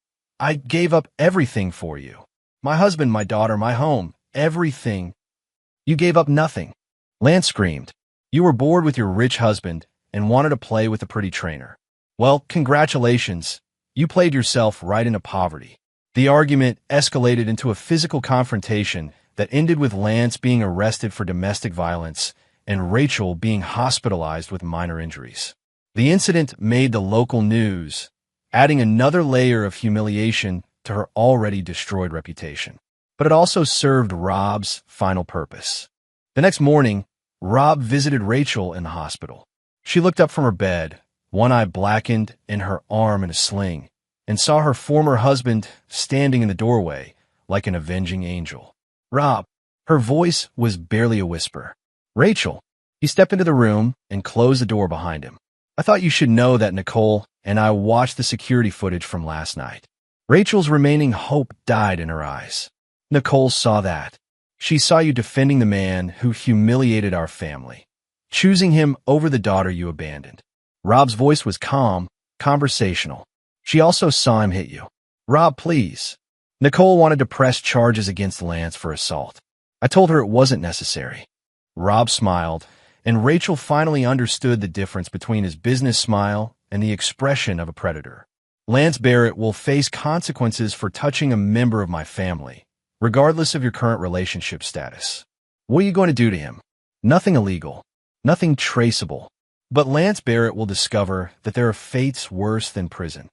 "I gave up everything for you. My husband, my daughter, my home, everything. You gave up nothing." Lance screamed. "You were bored with your rich husband and wanted to play with a pretty trainer. Well, congratulations. You played yourself right into poverty." The argument escalated into a physical confrontation that ended with Lance being arrested for domestic violence and Rachel being hospitalized with minor injuries. The incident made the local news, adding another layer of humiliation to her already destroyed reputation. But it also served Rob's final purpose. The next morning, Rob visited Rachel in the hospital. She looked up from her bed, one eye blackened and her arm in a sling, and saw her former husband standing in the doorway like an avenging angel. "Rob." Her voice was barely a whisper. "Rachel." He stepped into the room and closed the door behind him. "I thought you should know that Nicole and I watched the security footage from last night." Rachel's remaining hope died in her eyes. "Nicole saw that. She saw you defending the man who humiliated our family, choosing him over the daughter you abandoned." Rob's voice was calm, conversational. "She also saw him hit you." "Rob, please." Nicole wanted to press charges against Lance for assault. "I told her it wasn't necessary." Rob smiled, and Rachel finally understood the difference between his business smile and the expression of a predator. "Lance Barrett will face consequences for touching a member of my family, regardless of your current relationship status. What are you going to do to him? Nothing illegal, nothing traceable. But Lance Barrett will discover that there are fates worse than prison."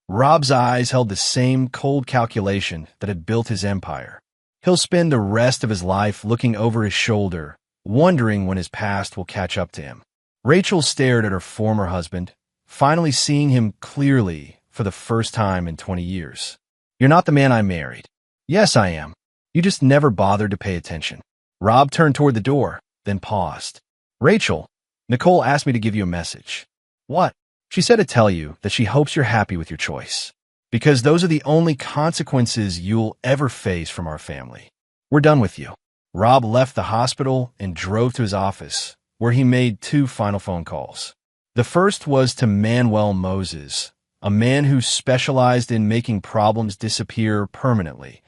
Rob's eyes held the same cold calculation that had built his empire. He'll spend the rest of his life looking over his shoulder, wondering when his past will catch up to him. Rachel stared at her former husband, finally seeing him clearly for the first time in 20 years. You're not the man I married. Yes, I am. You just never bothered to pay attention. Rob turned toward the door, then paused. Rachel, Nicole asked me to give you a message. What? She said to tell you that she hopes you're happy with your choice. Because those are the only consequences you'll ever face from our family. We're done with you. Rob left the hospital and drove to his office, where he made 2 final phone calls. The first was to Manuel Moses, a man who specialized in making problems disappear permanently,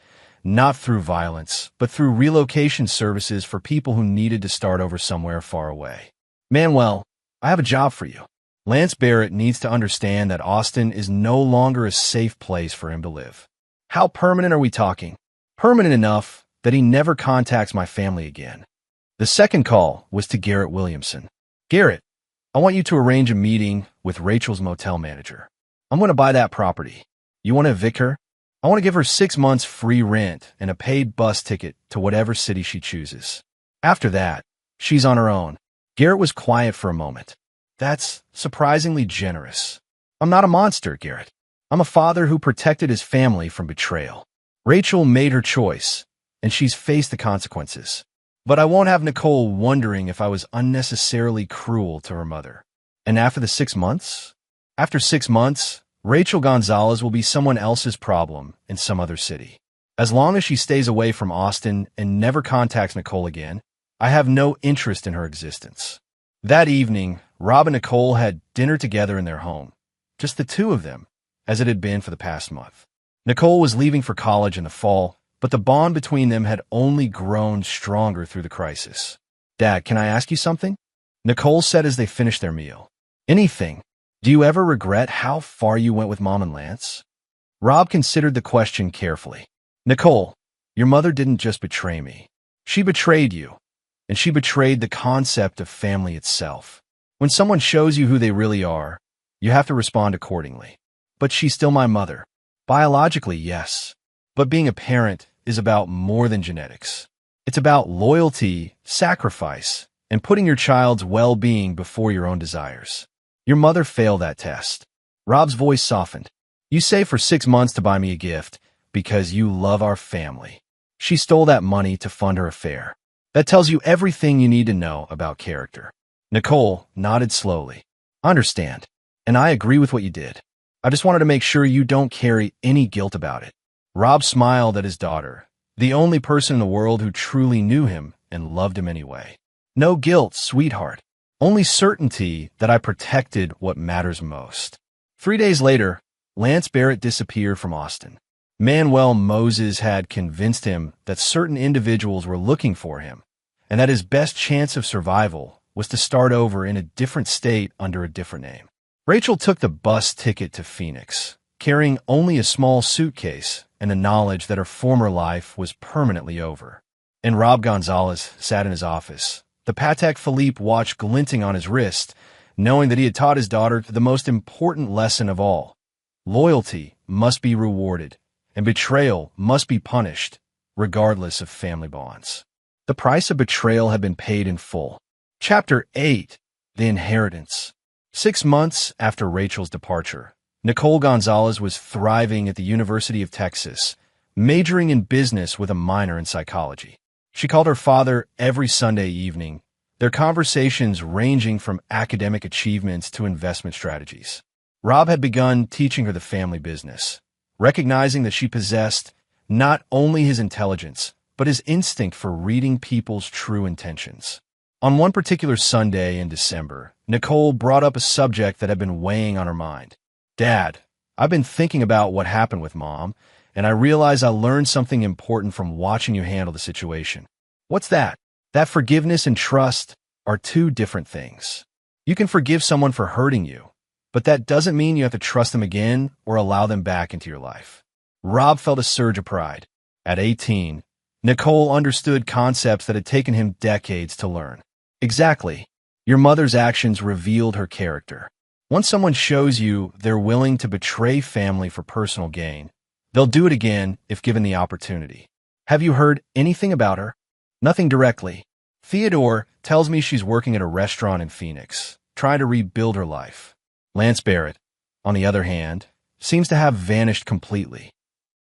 not through violence, but through relocation services for people who needed to start over somewhere far away. Manuel, I have a job for you. Lance Barrett needs to understand that Austin is no longer a safe place for him to live. How permanent are we talking? Permanent enough that he never contacts my family again. The second call was to Garrett Williamson. Garrett, I want you to arrange a meeting with Rachel's motel manager. I'm going to buy that property. You want to evict her? I want to give her 6 months free rent and a paid bus ticket to whatever city she chooses. After that, she's on her own. Garrett was quiet for a moment. That's surprisingly generous. I'm not a monster, Garrett. I'm a father who protected his family from betrayal. Rachel made her choice, and she's faced the consequences. But I won't have Nicole wondering if I was unnecessarily cruel to her mother. And after the 6 months? After 6 months, Rachel Gonzalez will be someone else's problem in some other city. As long as she stays away from Austin and never contacts Nicole again, I have no interest in her existence. That evening, Rob and Nicole had dinner together in their home. Just the 2 of them, as it had been for the past month. Nicole was leaving for college in the fall, but the bond between them had only grown stronger through the crisis. Dad, can I ask you something? Nicole said as they finished their meal. Anything. Do you ever regret how far you went with Mom and Lance? Rob considered the question carefully. Nicole, your mother didn't just betray me. She betrayed you. And she betrayed the concept of family itself. When someone shows you who they really are, you have to respond accordingly. But she's still my mother. Biologically, yes. But being a parent is about more than genetics. It's about loyalty, sacrifice, and putting your child's well-being before your own desires. Your mother failed that test. Rob's voice softened. You saved for 6 months to buy me a gift because you love our family. She stole that money to fund her affair. That tells you everything you need to know about character. Nicole nodded slowly. I understand, and I agree with what you did. I just wanted to make sure you don't carry any guilt about it. Rob smiled at his daughter, the only person in the world who truly knew him and loved him anyway. No guilt, sweetheart. Only certainty that I protected what matters most. 3 days later, Lance Barrett disappeared from Austin. Manuel Moses had convinced him that certain individuals were looking for him, and that his best chance of survival was to start over in a different state under a different name. Rachel took the bus ticket to Phoenix, carrying only a small suitcase and the knowledge that her former life was permanently over. And Rob Gonzalez sat in his office, the Patek Philippe watch glinting on his wrist, knowing that he had taught his daughter the most important lesson of all. Loyalty must be rewarded, and betrayal must be punished, regardless of family bonds. The price of betrayal had been paid in full. Chapter 8. The Inheritance. 6 months after Rachel's departure, Nicole Gonzalez was thriving at the University of Texas, majoring in business with a minor in psychology. She called her father every Sunday evening, their conversations ranging from academic achievements to investment strategies. Rob had begun teaching her the family business, recognizing that she possessed not only his intelligence, but his instinct for reading people's true intentions. On one particular Sunday in December, Nicole brought up a subject that had been weighing on her mind. Dad, I've been thinking about what happened with Mom, and I realize I learned something important from watching you handle the situation. What's that? That forgiveness and trust are 2 different things. You can forgive someone for hurting you, but that doesn't mean you have to trust them again or allow them back into your life. Rob felt a surge of pride. At 18, Nicole understood concepts that had taken him decades to learn. Exactly. Your mother's actions revealed her character. Once someone shows you they're willing to betray family for personal gain, they'll do it again if given the opportunity. Have you heard anything about her? Nothing directly. Theodore tells me she's working at a restaurant in Phoenix, trying to rebuild her life. Lance Barrett, on the other hand, seems to have vanished completely.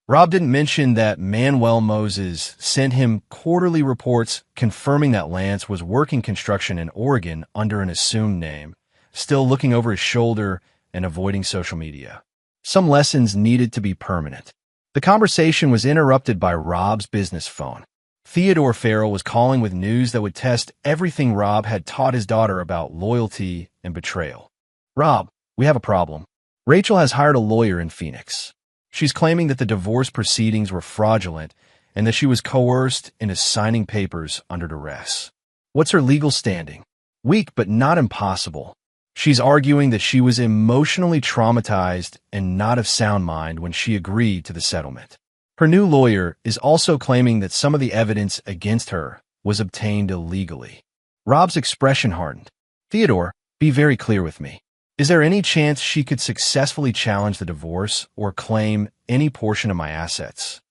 Rob didn't mention that Manuel Moses sent him quarterly reports confirming that Lance was working construction in Oregon under an assumed name, still looking over his shoulder and avoiding social media. Some lessons needed to be permanent. The conversation was interrupted by Rob's business phone. Theodore Farrell was calling with news that would test everything Rob had taught his daughter about loyalty and betrayal. "Rob, we have a problem. Rachel has hired a lawyer in Phoenix. She's claiming that the divorce proceedings were fraudulent and that she was coerced into signing papers under duress. What's her legal standing? Weak but not impossible. She's arguing that she was emotionally traumatized and not of sound mind when she agreed to the settlement. Her new lawyer is also claiming that some of the evidence against her was obtained illegally." Rob's expression hardened. "Theodore, be very clear with me. Is there any chance she could successfully challenge the divorce or claim any portion of my assets?"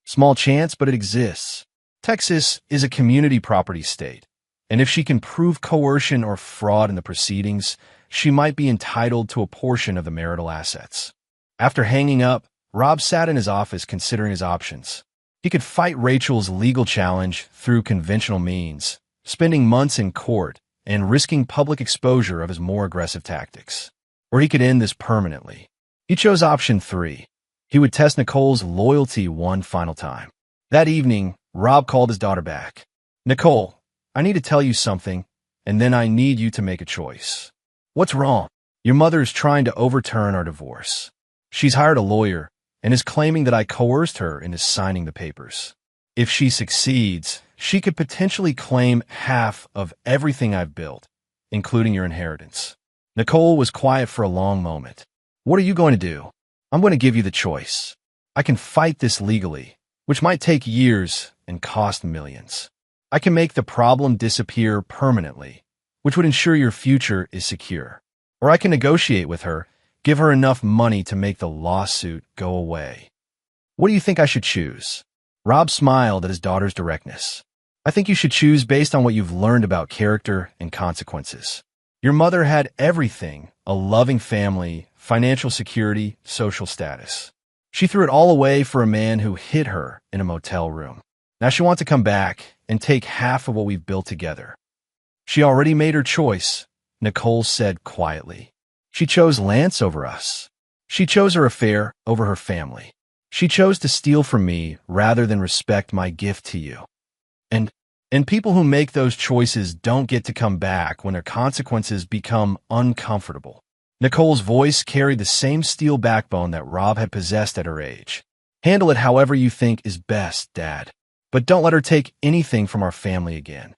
"Small chance, but it exists. Texas is a community property state, and if she can prove coercion or fraud in the proceedings, she might be entitled to a portion of the marital assets." After hanging up, Rob sat in his office considering his options. He could fight Rachel's legal challenge through conventional means, spending months in court and risking public exposure of his more aggressive tactics. Or he could end this permanently. He chose option 3. He would test Nicole's loyalty one final time. That evening, Rob called his daughter back. "Nicole, I need to tell you something, and then I need you to make a choice." "What's wrong?" "Your mother is trying to overturn our divorce. She's hired a lawyer and is claiming that I coerced her into signing the papers. If she succeeds, she could potentially claim half of everything I've built, including your inheritance." Nicole was quiet for a long moment. "What are you going to do?" "I'm going to give you the choice. I can fight this legally, which might take years and cost millions. I can make the problem disappear permanently, which would ensure your future is secure. Or I can negotiate with her, give her enough money to make the lawsuit go away. What do you think I should choose?" Rob smiled at his daughter's directness. "I think you should choose based on what you've learned about character and consequences. Your mother had everything: a loving family, financial security, social status. She threw it all away for a man who hid her in a motel room. Now she wants to come back and take half of what we've built together." "She already made her choice," Nicole said quietly. "She chose Lance over us. She chose her affair over her family. She chose to steal from me rather than respect my gift to you. And people who make those choices don't get to come back when their consequences become uncomfortable." Nicole's voice carried the same steel backbone that Rob had possessed at her age. "Handle it however you think is best, Dad. But don't let her take anything from our family again."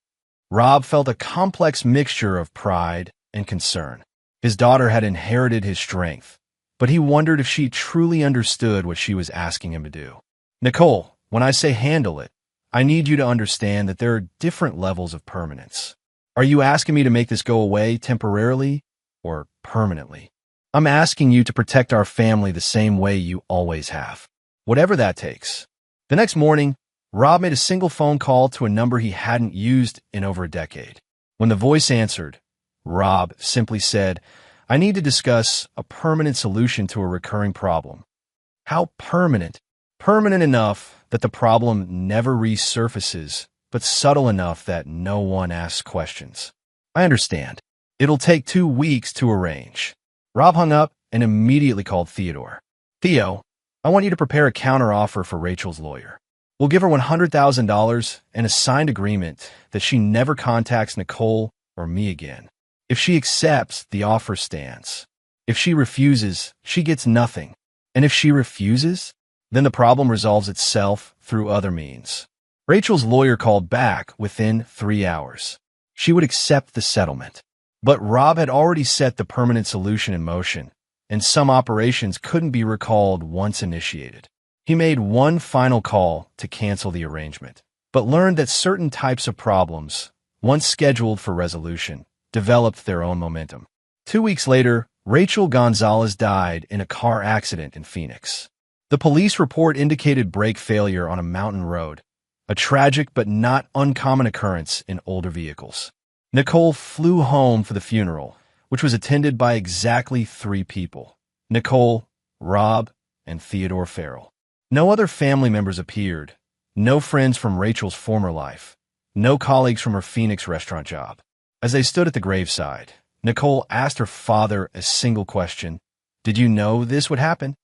Rob felt a complex mixture of pride and concern. His daughter had inherited his strength, but he wondered if she truly understood what she was asking him to do. "Nicole, when I say handle it, I need you to understand that there are different levels of permanence. Are you asking me to make this go away temporarily or permanently? I'm asking you to protect our family the same way you always have, whatever that takes." The next morning, Rob made a single phone call to a number he hadn't used in over a decade. When the voice answered, Rob simply said, "I need to discuss a permanent solution to a recurring problem." "How permanent?" "Permanent enough that the problem never resurfaces, but subtle enough that no one asks questions." "I understand. It'll take 2 weeks to arrange." Rob hung up and immediately called Theodore. "Theo, I want you to prepare a counteroffer for Rachel's lawyer. We'll give her $100,000 and a signed agreement that she never contacts Nicole or me again. If she accepts, the offer stands. If she refuses, she gets nothing. And if she refuses, then the problem resolves itself through other means." Rachel's lawyer called back within 3 hours. She would accept the settlement. But Rob had already set the permanent solution in motion, and some operations couldn't be recalled once initiated. He made one final call to cancel the arrangement, but learned that certain types of problems, once scheduled for resolution, developed their own momentum. 2 weeks later, Rachel Gonzalez died in a car accident in Phoenix. The police report indicated brake failure on a mountain road, a tragic but not uncommon occurrence in older vehicles. Nicole flew home for the funeral, which was attended by exactly 3 people: Nicole, Rob, and Theodore Farrell. No other family members appeared, no friends from Rachel's former life, no colleagues from her Phoenix restaurant job. As they stood at the graveside, Nicole asked her father a single question: "Did you know this would happen?"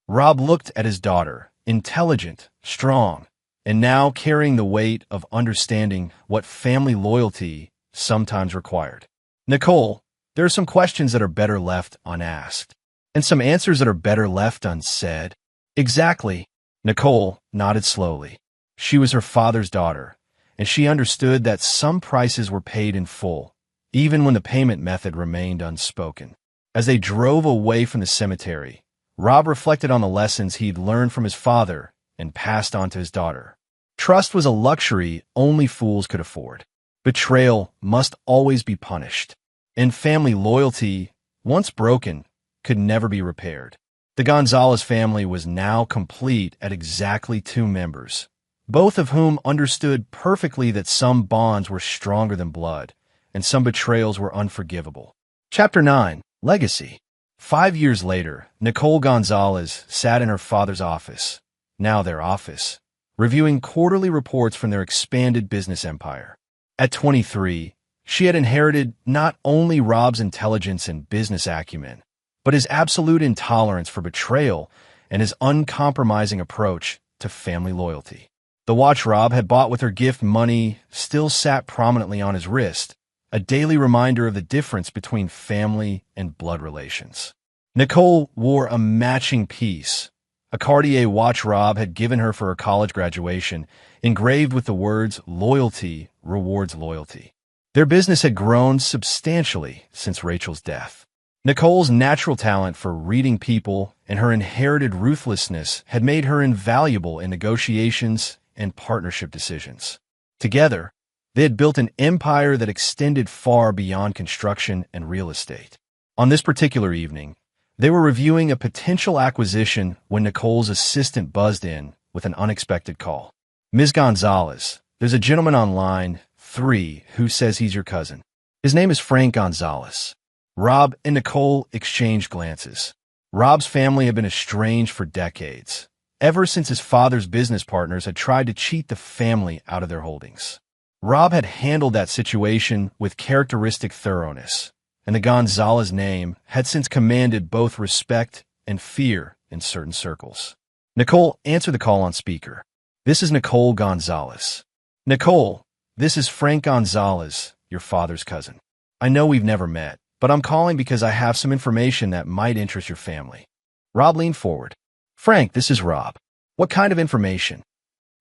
Rob looked at his daughter, intelligent, strong, and now carrying the weight of understanding what family loyalty sometimes required. "Nicole, there are some questions that are better left unasked, and some answers that are better left unsaid." "Exactly." Nicole nodded slowly. She was her father's daughter, and she understood that some prices were paid in full, even when the payment method remained unspoken. As they drove away from the cemetery, Rob reflected on the lessons he'd learned from his father and passed on to his daughter. Trust was a luxury only fools could afford. Betrayal must always be punished, and family loyalty, once broken, could never be repaired. The Gonzalez family was now complete at exactly 2 members, both of whom understood perfectly that some bonds were stronger than blood, and some betrayals were unforgivable. Chapter 9. Legacy. 5 years later, Nicole Gonzalez sat in her father's office, now their office, reviewing quarterly reports from their expanded business empire. At 23, she had inherited not only Rob's intelligence and business acumen, but his absolute intolerance for betrayal and his uncompromising approach to family loyalty. The watch Rob had bought with her gift money still sat prominently on his wrist, a daily reminder of the difference between family and blood relations. Nicole wore a matching piece, a Cartier watch Rob had given her for her college graduation, engraved with the words "Loyalty rewards loyalty." Their business had grown substantially since Rachel's death. Nicole's natural talent for reading people and her inherited ruthlessness had made her invaluable in negotiations and partnership decisions. Together, they had built an empire that extended far beyond construction and real estate. On this particular evening, they were reviewing a potential acquisition when Nicole's assistant buzzed in with an unexpected call. "Ms. Gonzalez, there's a gentleman on line 3 who says he's your cousin. His name is Frank Gonzalez." Rob and Nicole exchanged glances. Rob's family had been estranged for decades, ever since his father's business partners had tried to cheat the family out of their holdings. Rob had handled that situation with characteristic thoroughness, and the Gonzalez name had since commanded both respect and fear in certain circles. Nicole answered the call on speaker. "This is Nicole Gonzalez." "Nicole, this is Frank Gonzalez, your father's cousin. I know we've never met, but I'm calling because I have some information that might interest your family." Rob leaned forward. "Frank, this is Rob. What kind of information?"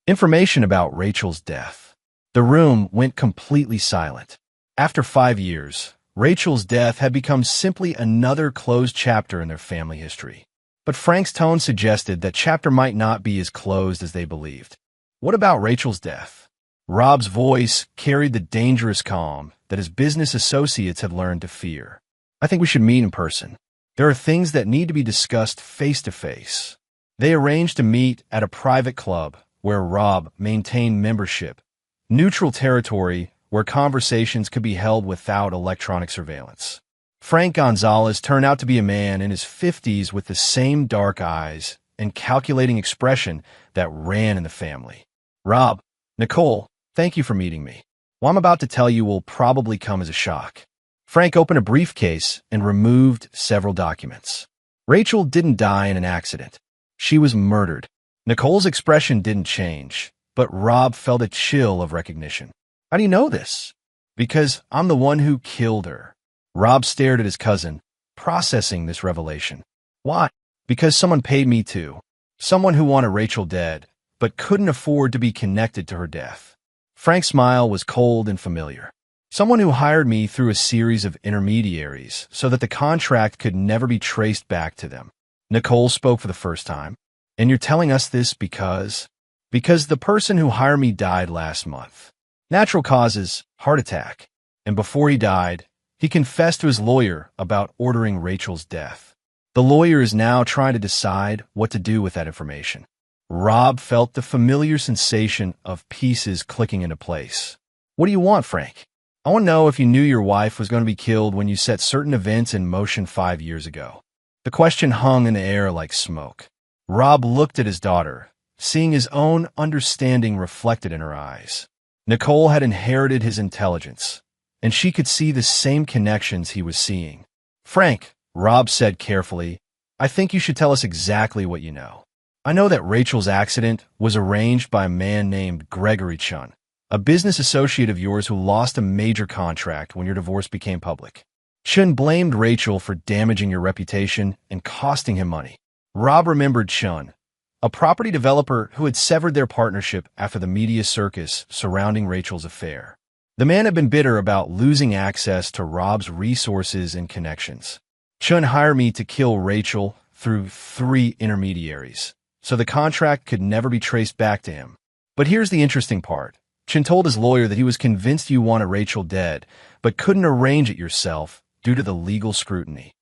"Information about Rachel's death." The room went completely silent. After 5 years, Rachel's death had become simply another closed chapter in their family history. But Frank's tone suggested that chapter might not be as closed as they believed. "What about Rachel's death?" Rob's voice carried the dangerous calm that his business associates had learned to fear. "I think we should meet in person. There are things that need to be discussed face to face." They arranged to meet at a private club where Rob maintained membership, neutral territory where conversations could be held without electronic surveillance. Frank Gonzalez turned out to be a man in his 50s with the same dark eyes and calculating expression that ran in the family. "Rob, Nicole, thank you for meeting me. What I'm about to tell you will probably come as a shock." Frank opened a briefcase and removed several documents. Rachel didn't die in an accident. She was murdered. Nicole's expression didn't change, but Rob felt a chill of recognition. "How do you know this?" "Because I'm the one who killed her." Rob stared at his cousin, processing this revelation. "Why?" "Because someone paid me to. Someone who wanted Rachel dead, but couldn't afford to be connected to her death." Frank's smile was cold and familiar. "Someone who hired me through a series of intermediaries so that the contract could never be traced back to them." Nicole spoke for the first time. "And you're telling us this because?" "Because the person who hired me died last month. Natural causes, heart attack. And before he died, he confessed to his lawyer about ordering Rachel's death. The lawyer is now trying to decide what to do with that information." Rob felt the familiar sensation of pieces clicking into place. "What do you want, Frank?" I want to know if you knew your wife was going to be killed when you set certain events in motion 5 years ago. The question hung in the air like smoke. Rob looked at his daughter, seeing his own understanding reflected in her eyes. Nicole had inherited his intelligence, and she could see the same connections he was seeing. Frank, Rob said carefully, I think you should tell us exactly what you know. I know that Rachel's accident was arranged by a man named Gregory Chun, a business associate of yours who lost a major contract when your divorce became public. Chun blamed Rachel for damaging your reputation and costing him money. Rob remembered Chun, a property developer who had severed their partnership after the media circus surrounding Rachel's affair. The man had been bitter about losing access to Rob's resources and connections. Chun hired me to kill Rachel through 3 intermediaries, so the contract could never be traced back to him. But here's the interesting part. Chun told his lawyer that he was convinced you wanted Rachel dead, but couldn't arrange it yourself due to the legal scrutiny.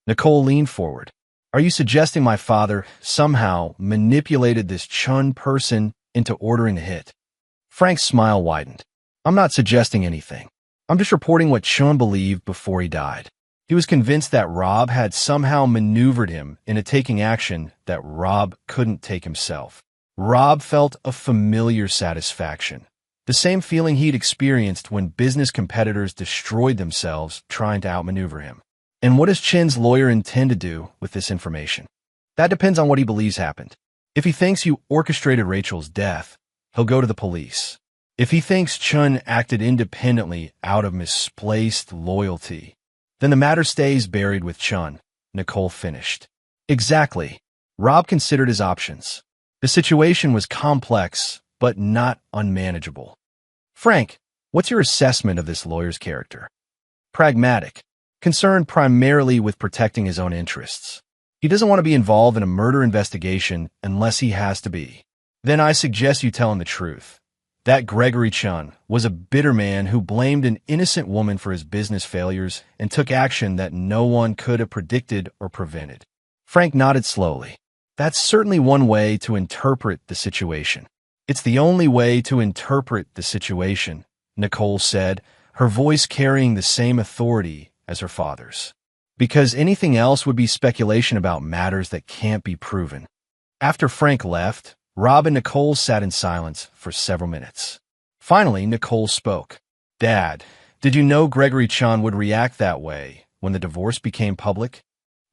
Nicole leaned forward. Are you suggesting my father somehow manipulated this Chun person into ordering the hit? Frank's smile widened. I'm not suggesting anything. I'm just reporting what Chun believed before he died. He was convinced that Rob had somehow maneuvered him into taking action that Rob couldn't take himself. Rob felt a familiar satisfaction, the same feeling he'd experienced when business competitors destroyed themselves trying to outmaneuver him. And what does Chin's lawyer intend to do with this information? That depends on what he believes happened. If he thinks you orchestrated Rachel's death, he'll go to the police. If he thinks Chun acted independently out of misplaced loyalty, then the matter stays buried with Chun, Nicole finished. Exactly. Rob considered his options. The situation was complex, but not unmanageable. Frank, what's your assessment of this lawyer's character? Pragmatic, concerned primarily with protecting his own interests. He doesn't want to be involved in a murder investigation unless he has to be. Then I suggest you tell him the truth. That Gregory Chun was a bitter man who blamed an innocent woman for his business failures and took action that no one could have predicted or prevented. Frank nodded slowly. That's certainly one way to interpret the situation. It's the only way to interpret the situation, Nicole said, her voice carrying the same authority as her father's. Because anything else would be speculation about matters that can't be proven. After Frank left, Rob and Nicole sat in silence for several minutes. Finally, Nicole spoke. Dad, did you know Gregory Chun would react that way when the divorce became public?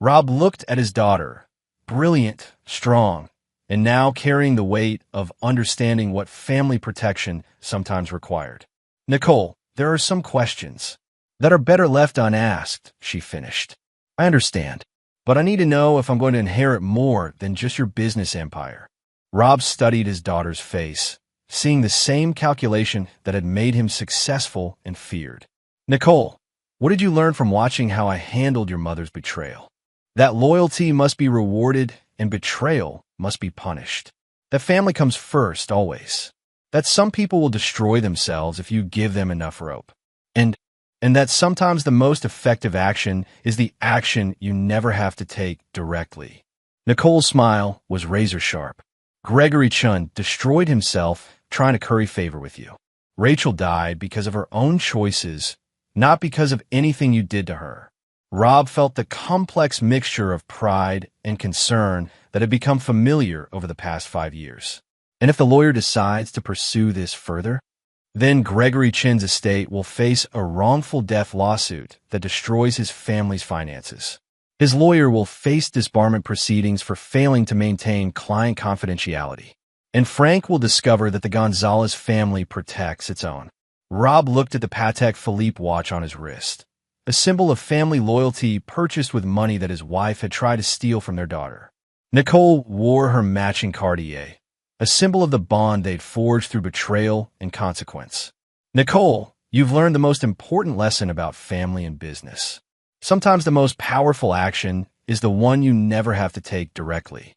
Rob looked at his daughter, brilliant, strong, and now carrying the weight of understanding what family protection sometimes required. Nicole, there are some questions that are better left unasked, she finished. I understand, but I need to know if I'm going to inherit more than just your business empire. Rob studied his daughter's face, seeing the same calculation that had made him successful and feared. Nicole, what did you learn from watching how I handled your mother's betrayal? That loyalty must be rewarded and betrayal must be punished. That family comes first, always. That some people will destroy themselves if you give them enough rope. And that sometimes the most effective action is the action you never have to take directly. Nicole's smile was razor sharp. Gregory Chun destroyed himself trying to curry favor with you. Rachel died because of her own choices, not because of anything you did to her. Rob felt the complex mixture of pride and concern that had become familiar over the past 5 years. And if the lawyer decides to pursue this further, then Gregory Chin's estate will face a wrongful death lawsuit that destroys his family's finances. His lawyer will face disbarment proceedings for failing to maintain client confidentiality. And Frank will discover that the Gonzalez family protects its own. Rob looked at the Patek Philippe watch on his wrist, a symbol of family loyalty purchased with money that his wife had tried to steal from their daughter. Nicole wore her matching Cartier, a symbol of the bond they'd forged through betrayal and consequence. Nicole, you've learned the most important lesson about family and business. Sometimes the most powerful action is the one you never have to take directly,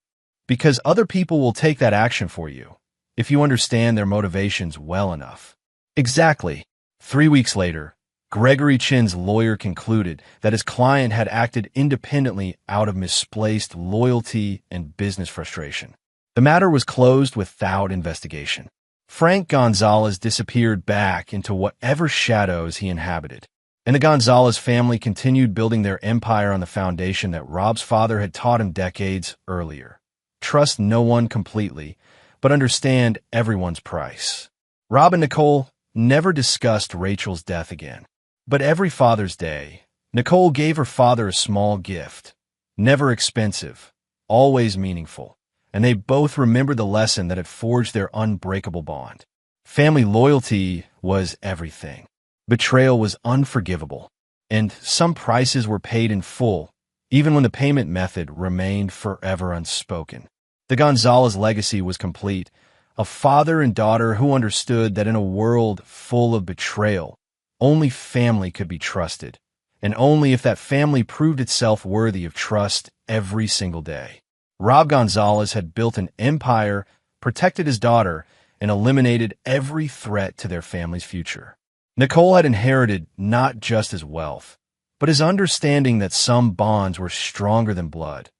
because other people will take that action for you if you understand their motivations well enough. Exactly. 3 weeks later, Gregory Chin's lawyer concluded that his client had acted independently out of misplaced loyalty and business frustration. The matter was closed without investigation. Frank Gonzalez disappeared back into whatever shadows he inhabited, and the Gonzalez family continued building their empire on the foundation that Rob's father had taught him decades earlier. Trust no one completely, but understand everyone's price. Rob and Nicole never discussed Rachel's death again. But every Father's Day, Nicole gave her father a small gift. Never expensive, always meaningful. And they both remembered the lesson that had forged their unbreakable bond. Family loyalty was everything. Betrayal was unforgivable. And some prices were paid in full, even when the payment method remained forever unspoken. The Gonzalez legacy was complete. A father and daughter who understood that in a world full of betrayal, only family could be trusted, and only if that family proved itself worthy of trust every single day. Rob Gonzalez had built an empire, protected his daughter, and eliminated every threat to their family's future. Nicole had inherited not just his wealth, but his understanding that some bonds were stronger than blood.